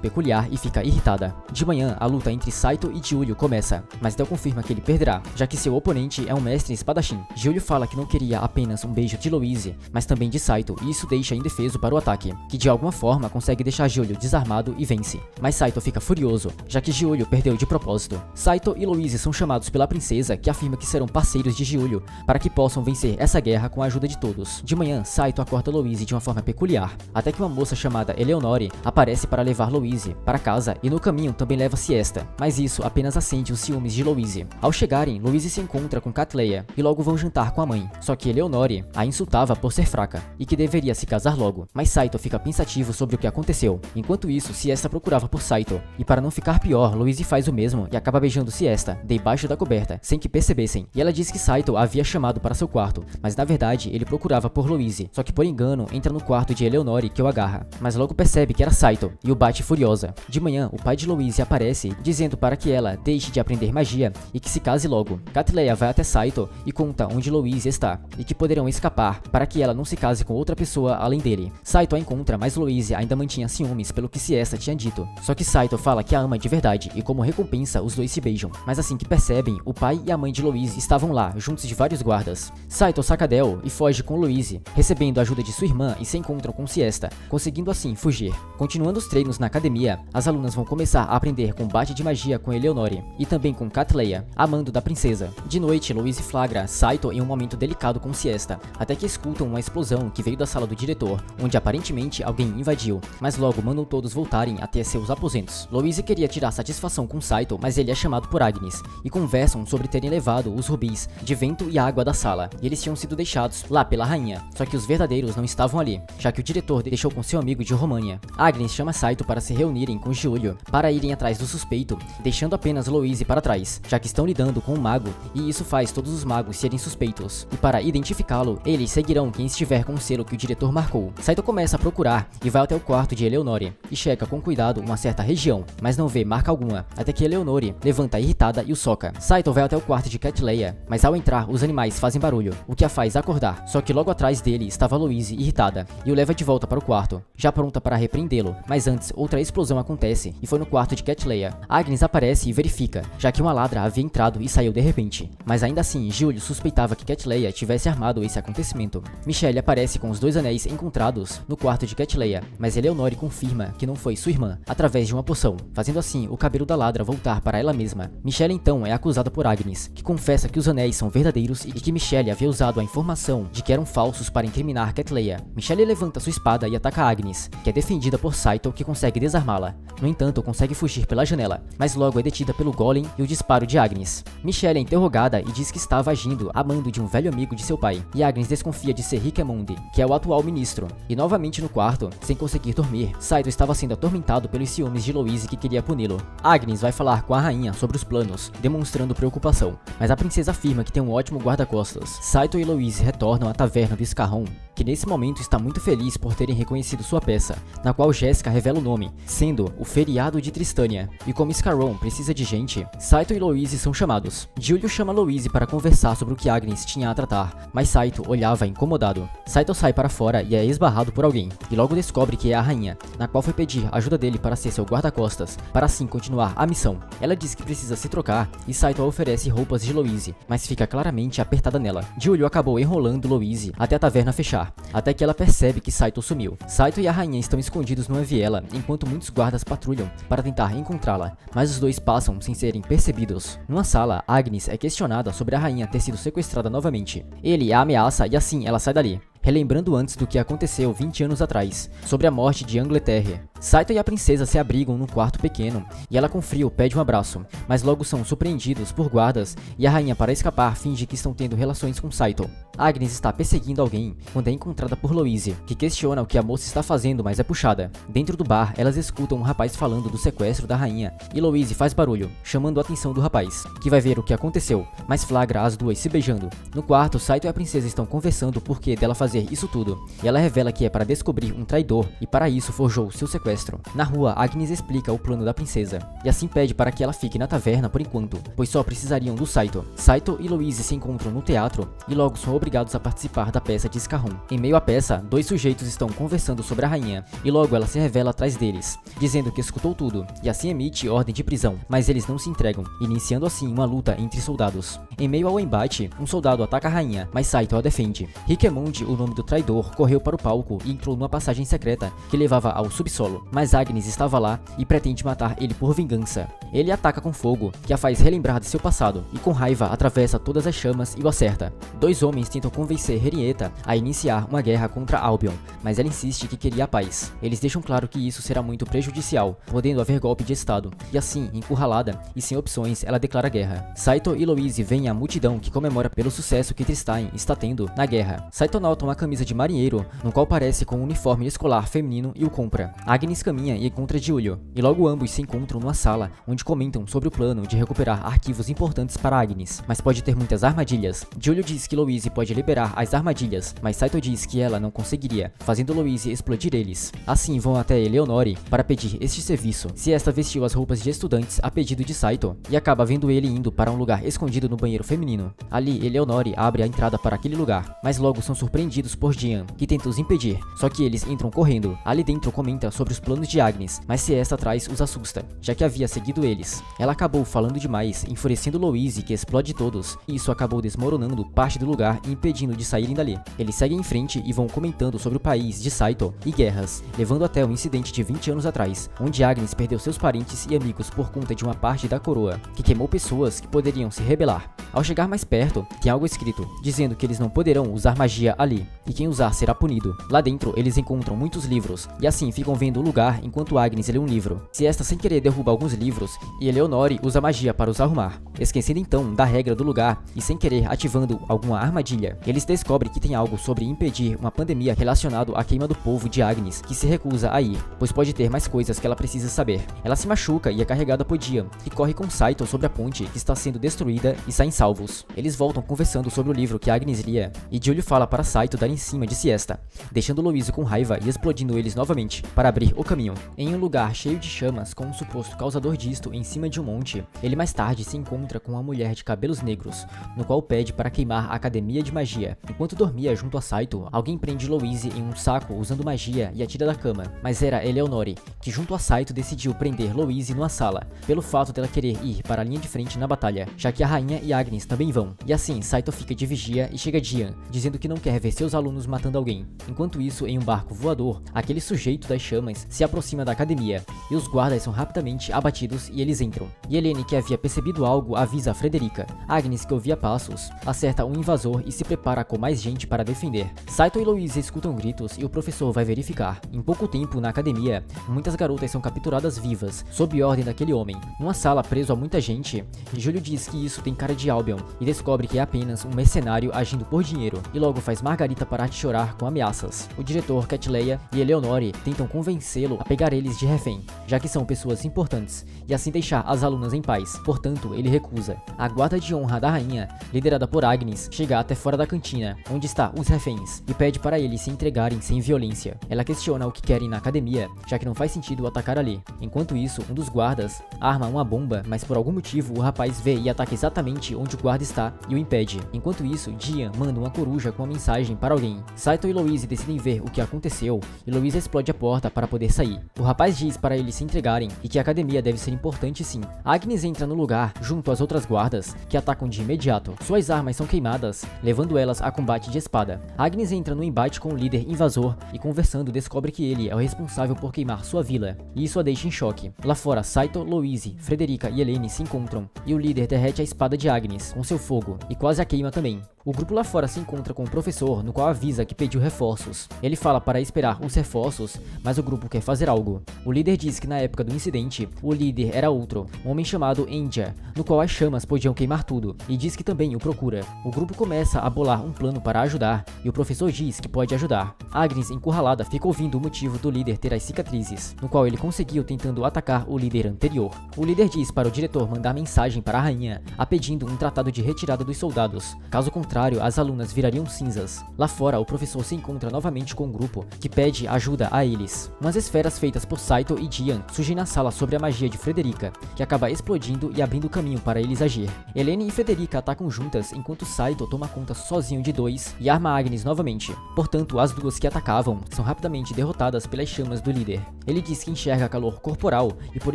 peculiar e fica irritada. De manhã, a luta entre Saito e Giulio começa, mas Del confirma que ele perderá, já que seu oponente é um mestre espadachim. Giulio fala que não queria apenas um beijo de Louise, mas também de Saito, e isso deixa indefeso para o ataque, que de alguma forma consegue deixar Giulio desarmado e vence. Mas Saito fica furioso, já que Giulio perdeu de propósito. Saito e Louise são chamados pela princesa, que afirma que serão parceiros de Giulio, para que possam vencer essa guerra com a ajuda de todos. De manhã, Saito acorda Louise de uma forma peculiar, até que uma moça chamada Eleonore aparece para levar Louise para casa, e no caminho também leva Siesta, mas isso apenas acende os ciúmes de Louise. Ao chegarem, Louise se encontra com Catleia, e logo vão jantar com a mãe, só que Eleonore a insultava por ser fraca, e que deveria se casar logo. Mas Saito fica pensativo sobre o que aconteceu. Enquanto isso, Siesta procurava por Saito, e para não ficar pior, Louise faz o mesmo e acaba beijando Siesta, debaixo da coberta, sem que percebessem. E ela diz que Saito a havia chamado para seu quarto, mas na verdade ele procurava por Louise, só que por engano entra no quarto de Eleonore, que o agarra, mas logo percebe que era Saito, e o bate furiosa. De manhã, o pai de Louise aparece, dizendo para que ela deixe de aprender magia e que se case logo. Catleia vai até Saito e conta onde Louise está, e que poderão escapar para que ela não se case com outra pessoa além dele. Saito a encontra, mas Louise ainda mantinha ciúmes pelo que Siesta tinha dito. Só que Saito fala que a ama de verdade, e como recompensa, os dois se beijam. Mas assim que percebem, o pai e a mãe de Louise estavam lá, juntos de vários guardas. Saito saca Del e foge com Louise, recebendo a ajuda de sua irmã, e se encontram com Siesta, conseguindo assim fugir. Continuando os treinos na academia, as alunas vão começar a aprender combate de magia com Eleonore, e também com Catleia, amando da princesa. De noite, Louise flagra Saito em um momento delicado com Siesta, até que escutam uma explosão que veio da sala do diretor, onde aparentemente alguém invadiu, mas logo mandam todos voltarem até seus aposentos. Louise queria tirar satisfação com Saito, mas ele é chamado por Agnes, e conversam sobre terem levado os rubis de vento e água da sala, e eles tinham sido deixados lá pela rainha, só que os verdadeiros não estavam ali, já que o diretor deixou com seu amigo de România. Agnes chama Saito para se reunirem com Giulio, para irem atrás do suspeito, deixando apenas Louise para trás, já que estão lidando com um mago, e isso faz todos os magos serem suspeitos, e para identificá-lo, eles seguirão quem estiver com o selo que o diretor marcou. Saito começa a procurar, e vai até o quarto de Eleonore, e checa com cuidado uma certa região, mas não vê marca alguma, até que Eleonore levanta irritada e o soca. Saito vai até o quarto de Catleia, mas ao entrar, os animais fazem barulho, o que a faz acordar, só que logo atrás dele estava Louise irritada, e o leva de volta para o quarto, já pronta para repreendê-lo, mas antes outra explosão acontece, e foi no quarto de Catleia. Agnes aparece e verifica, já que uma ladra havia entrado e saiu de repente, mas ainda assim, Giulio suspeitava que Catleia tivesse armado esse acontecimento. Michelle aparece com os dois anéis encontrados no quarto de Catleia, mas Eleonore confirma que não foi sua irmã, através de uma poção, fazendo assim o cabelo da ladra voltar para ela mesma. Michelle então é acusada por Agnes, que confessa que os anéis são verdadeiros e que Michelle havia usado a informação de que eram falsos para incriminar Catleia. Michelle levanta sua espada e ataca Agnes, que é defendida por Saito, que consegue desarmá-la. No entanto, consegue fugir pela janela, mas logo é detida pelo Golem e o disparo de Agnes. Michelle é interrogada e diz que estava agindo a mando de um velho amigo de seu pai, e Agnes desconfia de ser Rikemundi, que é o atual ministro. E novamente no quarto, sem conseguir dormir, Saito estava sendo atormentado pelos ciúmes de Louise, que queria puni-lo. Agnes vai falar com a rainha sobre os planos, demonstrando preocupação, mas a princesa afirma que tem um ótimo guarda-costas. Saito e Louise retornam à taverna do Scarron, que nesse momento está muito feliz por terem reconhecido sua peça, na qual Jéssica revela o nome, sendo o Feriado de Tristânia. E como Scarron precisa de gente, Saito e Louise são chamados. Giulio chama Louise para conversar sobre o que Agnes tinha a tratar, mas Saito olhava incomodado. Saito sai para fora e é esbarrado por alguém, e logo descobre que é a rainha, na qual foi pedir ajuda dele para ser seu guarda-costas, para assim continuar a missão. Ela diz que precisa se trocar, e Saito oferece roupas de Louise, mas fica claramente apertada nela. Giulio acabou enrolando Louise até a taverna fechar, até que ela percebe que Saito sumiu. Saito e a rainha estão escondidos numa viela, enquanto muitos guardas patrulham para tentar encontrá-la, mas os dois passam sem serem percebidos. Numa sala, Agnes é questionada sobre a rainha ter sido sequestrada novamente. Ele a ameaça e assim ela sai dali, relembrando antes do que aconteceu 20 anos atrás, sobre a morte de Angleterre. Saito e a princesa se abrigam num quarto pequeno e ela com frio pede um abraço, mas logo são surpreendidos por guardas e a rainha, para escapar, finge que estão tendo relações com Saito. Agnes está perseguindo alguém quando é encontrada por Louise, que questiona o que a moça está fazendo, mas é puxada. Dentro do bar, elas escutam um rapaz falando do sequestro da rainha e Louise faz barulho, chamando a atenção do rapaz, que vai ver o que aconteceu, mas flagra as duas se beijando. No quarto, Saito e a princesa estão conversando o porquê dela fazer isso tudo, e ela revela que é para descobrir um traidor e para isso forjou seu sequestro. Na rua, Agnes explica o plano da princesa, e assim pede para que ela fique na taverna por enquanto, pois só precisariam do Saito. Saito e Louise se encontram no teatro e logo são obrigados a participar da peça de Scarron. Em meio à peça, dois sujeitos estão conversando sobre a rainha, e logo ela se revela atrás deles, dizendo que escutou tudo, e assim emite ordem de prisão, mas eles não se entregam, iniciando assim uma luta entre soldados. Em meio ao embate, um soldado ataca a rainha, mas Saito a defende. Rikemonde, o nome do traidor, correu para o palco e entrou numa passagem secreta que levava ao subsolo, mas Agnes estava lá e pretende matar ele por vingança. Ele ataca com fogo, que a faz relembrar de seu passado, e com raiva atravessa todas as chamas e o acerta. Dois homens tentam convencer Henrietta a iniciar uma guerra contra Albion, mas ela insiste que queria a paz. Eles deixam claro que isso será muito prejudicial, podendo haver golpe de estado, e assim, encurralada e sem opções, ela declara guerra. Saito e Louise veem a multidão que comemora pelo sucesso que Tristane está tendo na guerra. Saito nota uma camisa de marinheiro, no qual parece com um uniforme escolar feminino e o compra. Agnes caminha e encontra Giulio, e logo ambos se encontram numa sala, onde comentam sobre o plano de recuperar arquivos importantes para Agnes, mas pode ter muitas armadilhas. Giulio diz que Louise pode liberar as armadilhas, mas Saito diz que ela não conseguiria, fazendo Louise explodir eles. Assim vão até Eleonore para pedir este serviço, se esta vestiu as roupas de estudantes a pedido de Saito, e acaba vendo ele indo para um lugar escondido no banheiro feminino. Ali, Eleonore abre a entrada para aquele lugar, mas logo são surpreendidos por Jian, que tenta os impedir, só que eles entram correndo. Ali dentro comenta sobre os planos de Agnes, mas se esta atrás os assusta, já que havia seguido eles. Ela acabou falando demais, enfurecendo Louise, que explode todos, e isso acabou desmoronando parte do lugar e impedindo de saírem dali. Eles seguem em frente e vão comentando sobre o país de Saito e guerras, levando até um incidente de 20 anos atrás, onde Agnes perdeu seus parentes e amigos por conta de uma parte da coroa, que queimou pessoas que poderiam se rebelar. Ao chegar mais perto, tem algo escrito, dizendo que eles não poderão usar magia ali, e quem usar será punido. Lá dentro, eles encontram muitos livros, e assim ficam vendo o lugar enquanto Agnes lê um livro. Se esta sem querer derruba alguns livros, e Eleonore usa magia para os arrumar, esquecendo então da regra do lugar e sem querer ativando alguma armadilha. Eles descobrem que tem algo sobre impedir uma pandemia relacionado à queima do povo de Agnes, que se recusa a ir, pois pode ter mais coisas que ela precisa saber. Ela se machuca e é carregada por Jian, que corre com Saito sobre a ponte que está sendo destruída e saem salvos. Eles voltam conversando sobre o livro que Agnes lia, e Giulio fala para Saito dar em cima de Siesta, deixando Louise com raiva e explodindo eles novamente, para abrir o caminho. Em um lugar cheio de chamas, com um suposto causador disto em cima de um monte, ele mais tarde se encontra com uma mulher de cabelos negros, no qual pede para queimar a academia de magia. Enquanto dormia junto a Saito, alguém prende Louise em um saco usando magia e a tira da cama, mas era Eleonore, que junto a Saito decidiu prender Louise numa sala, pelo fato dela querer ir para a linha de frente na batalha, já que a rainha e Agnes também vão. E assim, Saito fica de vigia e chega Jian, dizendo que não quer ver seus alunos matando alguém. Enquanto isso, em um barco voador, aquele sujeito das chamas se aproxima da academia, e os guardas são rapidamente abatidos e eles entram. E Helene, que havia percebido algo, avisa a Frederica. Agnes, que ouvia passos, acerta um invasor e se prepara com mais gente para defender. Saito e Louise escutam gritos e o professor vai verificar. Em pouco tempo, na academia, muitas garotas são capturadas vivas, sob ordem daquele homem. Numa sala preso a muita gente, Júlio diz que isso tem cara de Albion e descobre que é apenas um mercenário agindo por dinheiro, e logo faz Margarita parar de chorar com ameaças. O diretor, Catleya e Eleonore tentam convencê-lo a pegar eles de refém, já que são pessoas importantes, e assim deixar as alunas em paz. Portanto, ele recusa. A guarda de honra da rainha, liderada por Agnes, chega até fora da cantina, onde está os reféns, e pede para eles se entregarem sem violência. Ela questiona o que querem na academia, já que não faz sentido atacar ali. Enquanto isso, um dos guardas arma uma bomba, mas por algum motivo o rapaz vê e ataca exatamente onde o guarda está e o impede. Enquanto isso, Jian manda uma coruja com uma mensagem para alguém. Saito e Louise decidem ver o que aconteceu, e Louise explode a porta para poder sair. O rapaz diz para eles se entregarem e que a academia deve ser importante sim. Agnes entra no lugar junto às outras guardas, que atacam de imediato. Suas armas são queimadas, levando elas a combate de espada. Agnes entra no embate com o líder invasor e conversando descobre que ele é o responsável por queimar sua vila, e isso a deixa em choque. Lá fora, Saito, Louise, Frederica e Helene se encontram, e o líder derrete a espada de Agnes com seu fogo, e quase a queima também. O grupo lá fora se encontra com o professor, no qual avisa que pediu reforços. Ele fala para esperar os reforços, mas o grupo quer fazer algo. O líder diz que na época do incidente, o líder era outro, um homem chamado Endia, no qual as chamas podiam queimar tudo, e diz que também o procura. O grupo começa a bolar um plano para ajudar, e o professor diz que pode ajudar. Agnes, encurralada, fica ouvindo o motivo do líder ter as cicatrizes, no qual ele conseguiu tentando atacar o líder anterior. O líder diz para o diretor mandar mensagem para a rainha, a pedindo um tratado de retirada dos soldados. Caso contrário, as alunas virariam cinzas. Lá fora, o professor se encontra novamente com um grupo, que pede ajuda a eles. Umas esferas feitas por Saito e Dian surgem na sala sobre a magia de Frederica, que acaba explodindo e abrindo caminho para eles agir. Helene e Frederica atacam juntas, enquanto Saito toma conta sozinho de dois e arma Agnes novamente. Portanto, as duas que atacavam são rapidamente derrotadas pelas chamas do líder. Ele diz que enxerga calor corporal e por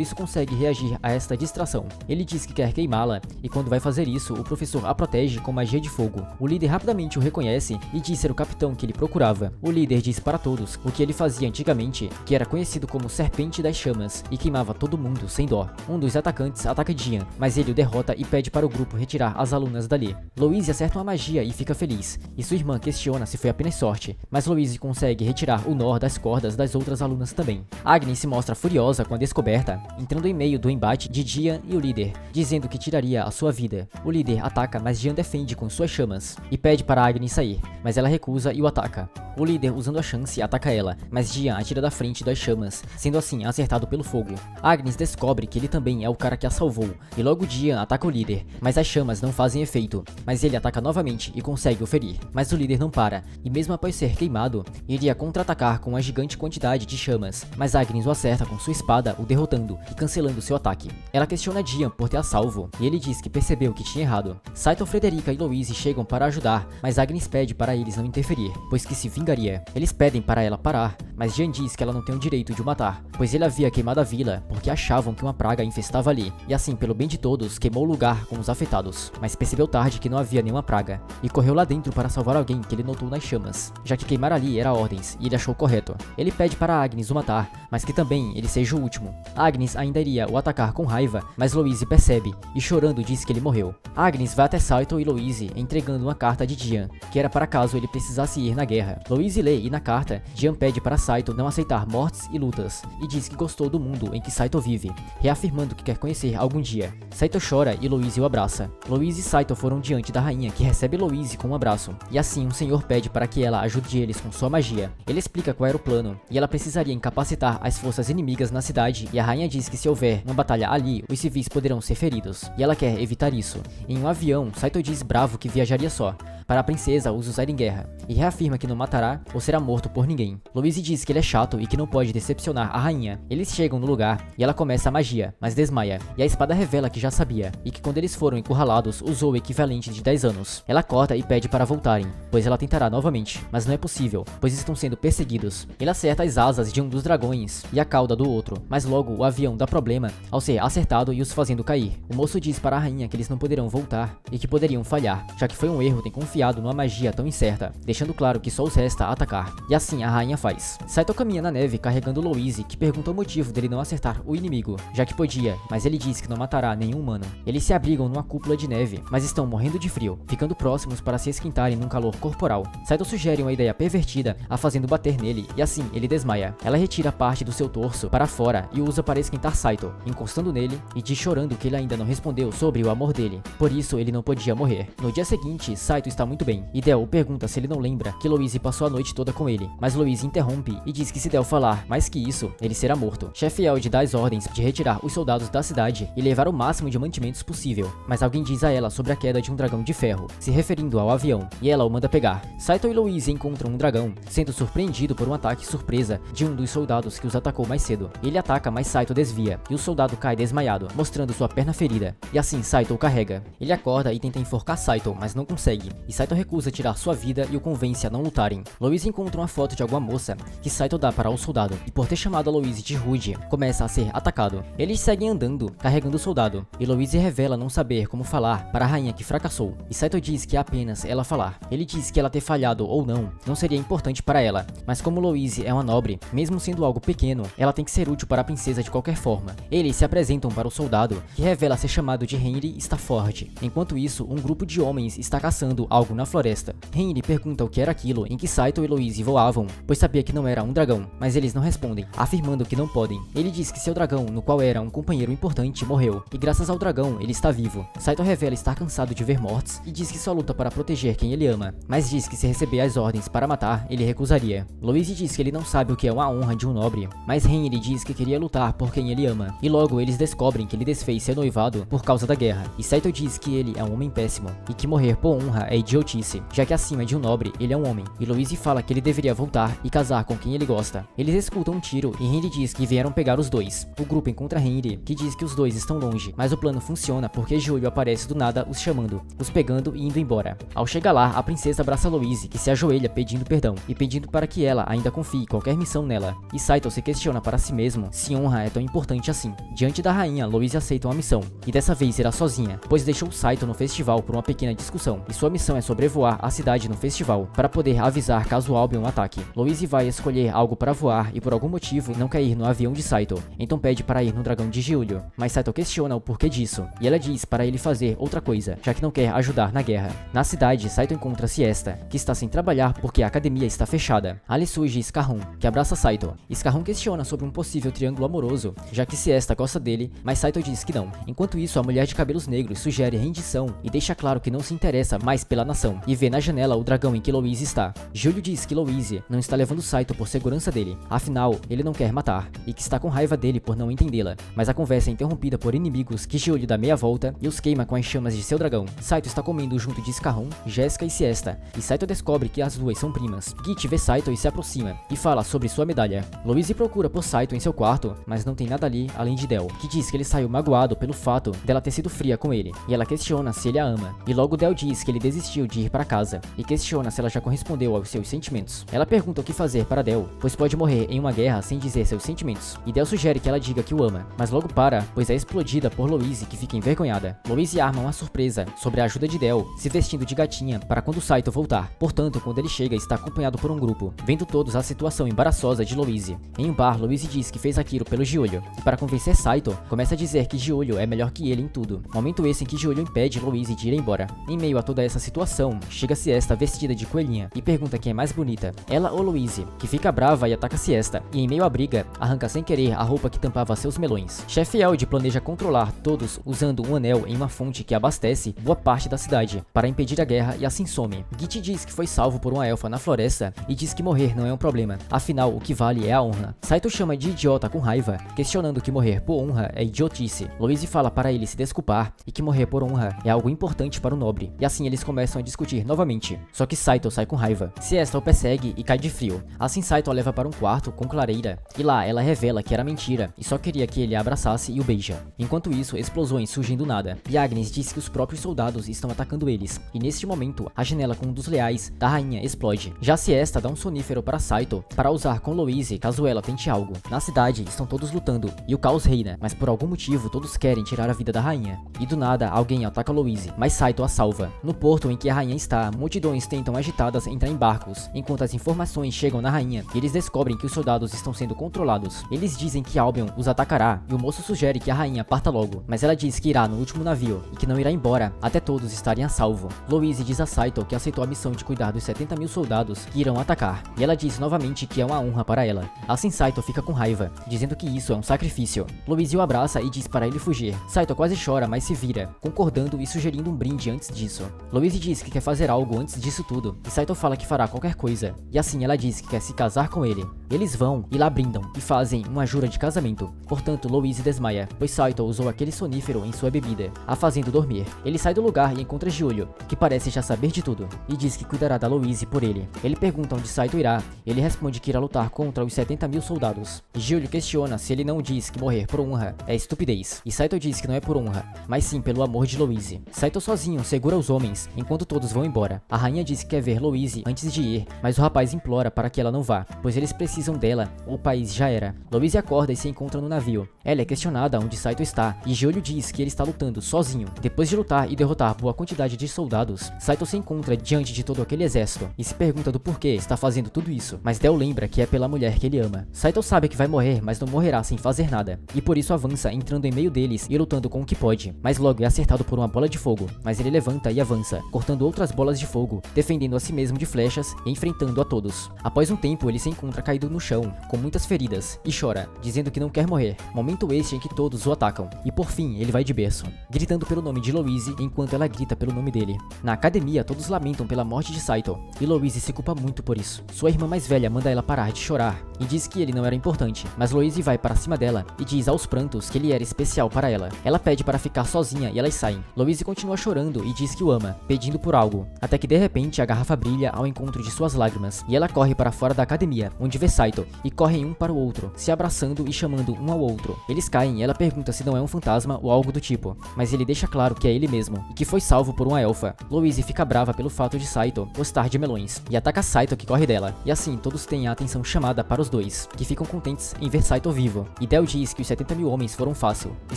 isso consegue reagir a esta distração. Ele diz que quer queimá-la e quando vai fazer isso, o professor a protege com magia de fogo. O líder rapidamente o reconhece e diz ser o capitão que ele procurava. O líder diz para todos o que ele fazia antigamente, que era conhecido como Serpente das Chamas e queimava todo mundo sem dó. Um dos atacantes ataca Dian, mas ele o derrota e pede para o grupo retirar as alunas dali. Louise acerta uma magia e fica feliz, e sua irmã questiona se foi apenas sorte, mas Louise consegue retirar o nó das cordas das outras alunas também. Agnes se mostra furiosa com a descoberta, entrando em meio do embate de Dian e o líder, dizendo que tiraria a sua vida. O líder ataca, mas Dian defende com suas chamas e pede para Agnes sair, mas ela recusa e o ataca. O líder, usando a chance, ataca ela, mas Dian atira da frente das chamas, sendo assim acertado pelo fogo. Agnes descobre que ele também é o cara que a salvou, e logo Dian ataca o líder, mas as chamas não fazem efeito, mas ele ataca novamente e consegue o ferir. Mas o líder não para, e mesmo após ser queimado, iria contra-atacar com uma gigante quantidade de chamas, mas Agnes o acerta com sua espada, o derrotando e cancelando seu ataque. Ela questiona Dian por ter a salvo, e ele diz que percebeu que tinha errado. Saito, Frederica e Louise chegam para ajudar, mas Agnes pede para eles não interferir, pois que se vingaria. Eles pedem para ela parar, mas Dian diz que ela não tem o direito de o matar, pois ele havia queimado a vila porque achavam que uma praga infestava ali, e assim, pelo bem de todos, queimou o lugar com os afetados, mas percebeu tarde que não havia nenhuma praga, e correu lá dentro para salvar alguém que ele notou nas chamas, já que queimar ali era ordens, e ele achou correto. Ele pede para Agnes o matar, mas que também ele seja o último. Agnes ainda iria o atacar com raiva, mas Louise percebe, e chorando diz que ele morreu. Agnes vai até Saito e Louise, entregando uma carta de Dian, que era para caso ele precisasse ir na guerra. Louise lê e na carta, Dian pede para Saito não aceitar mortes e lutas, e diz que gostou do mundo em que Saito vive, reafirmando que quer conhecer algum dia. Saito chora e Louise o abraça. Louise e Saito foram diante da rainha, que recebe Louise com um abraço, e assim um senhor pede para que ela ajude eles com sua magia. Ele explica qual era o plano, e ela precisaria incapacitar as forças inimigas na cidade, e a rainha diz que se houver uma batalha ali, os civis poderão ser feridos, e ela quer evitar isso. Em um avião, Saito diz bravo que viajaria só, para a princesa os usar em guerra, e reafirma que não matará ou será morto por ninguém. Louise diz que ele é chato e que não pode decepcionar a rainha. Eles chegam no lugar e ela começa a magia, mas desmaia, e a espada revela que já sabia, e que quando eles foram encurralados usou o equivalente de 10 anos. Ela corta e pede para voltarem, pois ela tentará novamente, mas não é possível, pois estão sendo perseguidos. Ele acerta as asas de um dos dragões e a cauda do outro, mas logo o avião dá problema ao ser acertado e os fazendo cair. O moço diz para a rainha que eles não poderão voltar e que poderiam falhar, já que foi um erro ter confiado numa magia tão incerta, deixando claro que só os resta atacar. E assim a rainha faz. Saito caminha na neve carregando Louise, que pergunta o motivo dele não acertar o inimigo, já que podia, mas ele diz que não matará nenhum humano. Eles se abrigam numa cúpula de neve, mas estão morrendo de frio, ficando próximos para se esquentarem num calor corporal. Saito sugere uma ideia pervertida, a fazendo bater nele, e assim ele desmaia. Ela retira parte do seu torso para fora e o usa para esquentar Saito, encostando nele e diz chorando que ele ainda não respondeu sobre o amor dele, por isso ele não podia morrer. No dia seguinte, Saito está muito bem, e Del pergunta se ele não lembra que Louise passou a noite toda com ele, mas Louise interrompe e diz que se Del falar mais que isso, ele será morto. Sheffield dá as ordens de retirar os soldados da cidade e levar o máximo de mantimentos possível, mas alguém diz a ela sobre a queda de um dragão de ferro, se referindo ao avião, e ela o manda pegar. Saito e Louise encontram um dragão, sendo surpreendido por um ataque surpresa de um dos soldados que os atacou mais cedo. Ele ataca, mas Saito desvia, e o soldado cai desmaiado, mostrando sua perna ferida, e assim Saito o carrega. Ele acorda e tenta enforcar Saito, mas não consegue, e Saito recusa tirar sua vida e o convence a não lutarem. Louise encontra uma foto de alguma moça que Saito dá para o soldado, e por ter chamado a Louise de rude, começa a ser atacado. Eles seguem andando, carregando o soldado, e Louise revela não saber como falar para a rainha que fracassou, e Saito diz que é apenas ela falar. Ele diz que ela ter falhado ou não seria importante para ela, mas como Louise é uma nobre, mesmo sendo algo pequeno, ela tem que ser útil para a princesa de qualquer forma. Eles se apresentam para o soldado, que revela ser chamado de Henry Stafford. Enquanto isso, um grupo de homens está está caçando algo na floresta. Henry pergunta o que era aquilo em que Saito e Louise voavam, pois sabia que não era um dragão, mas eles não respondem, afirmando que não podem. Ele diz que seu dragão, no qual era um companheiro importante, morreu, e graças ao dragão ele está vivo. Saito revela estar cansado de ver mortes e diz que só luta para proteger quem ele ama, mas diz que se receber as ordens para matar, ele recusaria. Louise diz que ele não sabe o que é uma honra de um nobre, mas Henry diz que queria lutar por quem ele ama, e logo eles descobrem que ele desfez seu noivado por causa da guerra, e Saito diz que ele é um homem péssimo, e que morrer por honra é idiotice, já que acima de um nobre, ele é um homem, e Louise fala que ele deveria voltar e casar com quem ele gosta. Eles escutam um tiro e Henry diz que vieram pegar os dois. O grupo encontra Henry, que diz que os dois estão longe, mas o plano funciona porque Júlio aparece do nada os chamando, os pegando e indo embora. Ao chegar lá, a princesa abraça Louise, que se ajoelha pedindo perdão, e pedindo para que ela ainda confie em qualquer missão nela, e Saito se questiona para si mesmo se honra é tão importante assim. Diante da rainha, Louise aceita uma missão, e dessa vez irá sozinha, pois deixou Saito no festival por uma pequena discussão, e sua missão é sobrevoar a cidade no festival, para poder avisar caso Albion ataque. Louise vai escolher algo para voar e por algum motivo não quer ir no avião de Saito, então pede para ir no dragão de Giulio, mas Saito questiona o porquê disso, e ela diz para ele fazer outra coisa, já que não quer ajudar na guerra. Na cidade, Saito encontra Siesta, que está sem trabalhar porque a academia está fechada. Ali surge Scarron, que abraça Saito. Scarron questiona sobre um possível triângulo amoroso, já que Siesta gosta dele, mas Saito diz que não. Enquanto isso, a mulher de cabelos negros sugere rendição e deixa claro que não se interessa mais pela nação, e vê na janela o dragão em que Louise está. Giulio diz que Louise não está levando Saito por segurança dele, afinal, ele não quer matar, e que está com raiva dele por não entendê-la, mas a conversa é interrompida por inimigos que Giulio dá meia volta e os queima com as chamas de seu dragão. Saito está comendo junto de Scarron, Jéssica e Siesta, e Saito descobre que as duas são primas. Git vê Saito e se aproxima, e fala sobre sua medalha. Louise procura por Saito em seu quarto, mas não tem nada ali além de Del, que diz que ele saiu magoado pelo fato dela ter sido fria com ele, e ela questiona se ele a ama, e logo Del diz que ele desistiu de ir para casa, e questiona se ela já correspondeu aos seus sentimentos. Ela pergunta o que fazer para Del, pois pode morrer em uma guerra sem dizer seus sentimentos, e Del sugere que ela diga que o ama, mas logo para, pois é explodida por Louise, que fica envergonhada. Louise arma uma surpresa sobre a ajuda de Del, se vestindo de gatinha para quando Saito voltar. Portanto, quando ele chega, está acompanhado por um grupo, vendo todos a situação embaraçosa de Louise. Em um bar, Louise diz que fez aquilo pelo Giulio, e para convencer Saito, começa a dizer que Giulio é melhor que ele em tudo. Momento esse em que Giulio impede Louise de ir embora. Em meio a toda essa situação, chega Siesta vestida de coelhinha e pergunta quem é mais bonita, ela ou Louise, que fica brava e ataca Siesta, e em meio à briga, arranca sem querer a roupa que tampava seus melões. Chefe Eld planeja controlar todos usando um anel em uma fonte que abastece boa parte da cidade, para impedir a guerra e assim some. Git diz que foi salvo por uma elfa na floresta e diz que morrer não é um problema, afinal o que vale é a honra. Saito chama de idiota com raiva, questionando que morrer por honra é idiotice. Louise fala para ele se desculpar e que morrer por honra é algo importante para o nobre, e assim eles começam a discutir novamente, só que Saito sai com raiva. Siesta o persegue e cai de frio. Assim Saito a leva para um quarto com clareira, e lá ela revela que era mentira e só queria que ele a abraçasse e o beija. Enquanto isso, explosões surgem do nada, e Agnes diz que os próprios soldados estão atacando eles, e neste momento, a janela com um dos leais da rainha explode. Já Siesta dá um sonífero para Saito, para usar com Louise caso ela tente algo. Na cidade, estão todos lutando, e o caos reina, mas por algum motivo todos querem tirar a vida da rainha. E do nada, alguém ataca Louise, mas Saito a salva. No porto em que a rainha está, multidões tentam agitadas entrar em barcos, enquanto as informações chegam na rainha, e eles descobrem que os soldados estão sendo controlados. Eles dizem que Albion os atacará, e o moço sugere que a rainha parta logo, mas ela diz que irá no último navio, e que não irá embora até todos estarem a salvo. Louise diz a Saito que aceitou a missão de cuidar dos 70 mil soldados que irão atacar, e ela diz novamente que é uma honra para ela. Assim Saito fica com raiva, dizendo que isso é um sacrifício. Louise o abraça e diz para ele fugir. Saito quase chora, mas se vira, concordando e sugerindo um brinde antes disso. Louise diz que quer fazer algo antes disso tudo, e Saito fala que fará qualquer coisa, e assim ela diz que quer se casar com ele. Eles vão e lá brindam, e fazem uma jura de casamento. Portanto, Louise desmaia, pois Saito usou aquele sonífero em sua bebida, a fazendo dormir. Ele sai do lugar e encontra Giulio, que parece já saber de tudo, e diz que cuidará da Louise por ele. Ele pergunta onde Saito irá, ele responde que irá lutar contra os 70 mil soldados. Giulio questiona se ele não diz que morrer por honra é estupidez, e Saito diz que não é por honra, mas sim pelo amor de Louise. Saito sozinho segura os homens, enquanto todos vão embora. A rainha diz que quer ver Louise antes de ir, mas o rapaz implora para que ela não vá, pois eles precisam dela, ou o país já era. Louise acorda e se encontra no navio. Ela é questionada onde Saito está, e Giulio diz que ele está lutando sozinho. Depois de lutar e derrotar boa quantidade de soldados, Saito se encontra diante de todo aquele exército, e se pergunta do porquê está fazendo tudo isso, mas Del lembra que é pela mulher que ele ama. Saito sabe que vai morrer, mas não morrerá sem fazer nada, e por isso avança entrando em meio deles e lutando com o que pode, mas logo é acertado por uma bola de fogo, mas ele levanta e avança, cortando outras bolas de fogo, defendendo a si mesmo de flechas e enfrentando a todos. Após um tempo, ele se encontra caído no chão, com muitas feridas, e chora, dizendo que não quer morrer. Momento este em que todos o atacam. E por fim, ele vai de berço, gritando pelo nome de Louise enquanto ela grita pelo nome dele. Na academia, todos lamentam pela morte de Saito, e Louise se culpa muito por isso. Sua irmã mais velha manda ela parar de chorar, e diz que ele não era importante, mas Louise vai para cima dela e diz aos prantos que ele era especial para ela. Ela pede para ficar sozinha e elas saem. Louise continua chorando e diz que o ama, pedindo por algo, até que de repente a garrafa brilha ao encontro de suas lágrimas, e ela corre para fora da academia, onde vê Saito, e correm um para o outro, se abraçando e chamando um ao outro. Eles caem e ela pergunta se não é um fantasma ou algo do tipo, mas ele deixa claro que é ele mesmo, e que foi salvo por uma elfa. Louise fica brava pelo fato de Saito gostar de melões, e ataca Saito que corre dela, e assim todos têm a atenção chamada para os dois, que ficam contentes em ver Saito vivo. E Del diz que os 70 mil homens foram fácil, e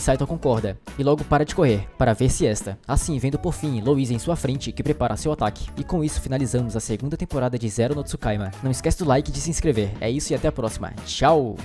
Saito concorda, e logo para de correr, para ver siesta. Assim, vendo por fim Louise em sua frente, que prepara seu ataque. E com isso finalizamos a segunda temporada de Zero no Tsukaima. Não esquece do like e de se inscrever. É isso e até a próxima. Tchau!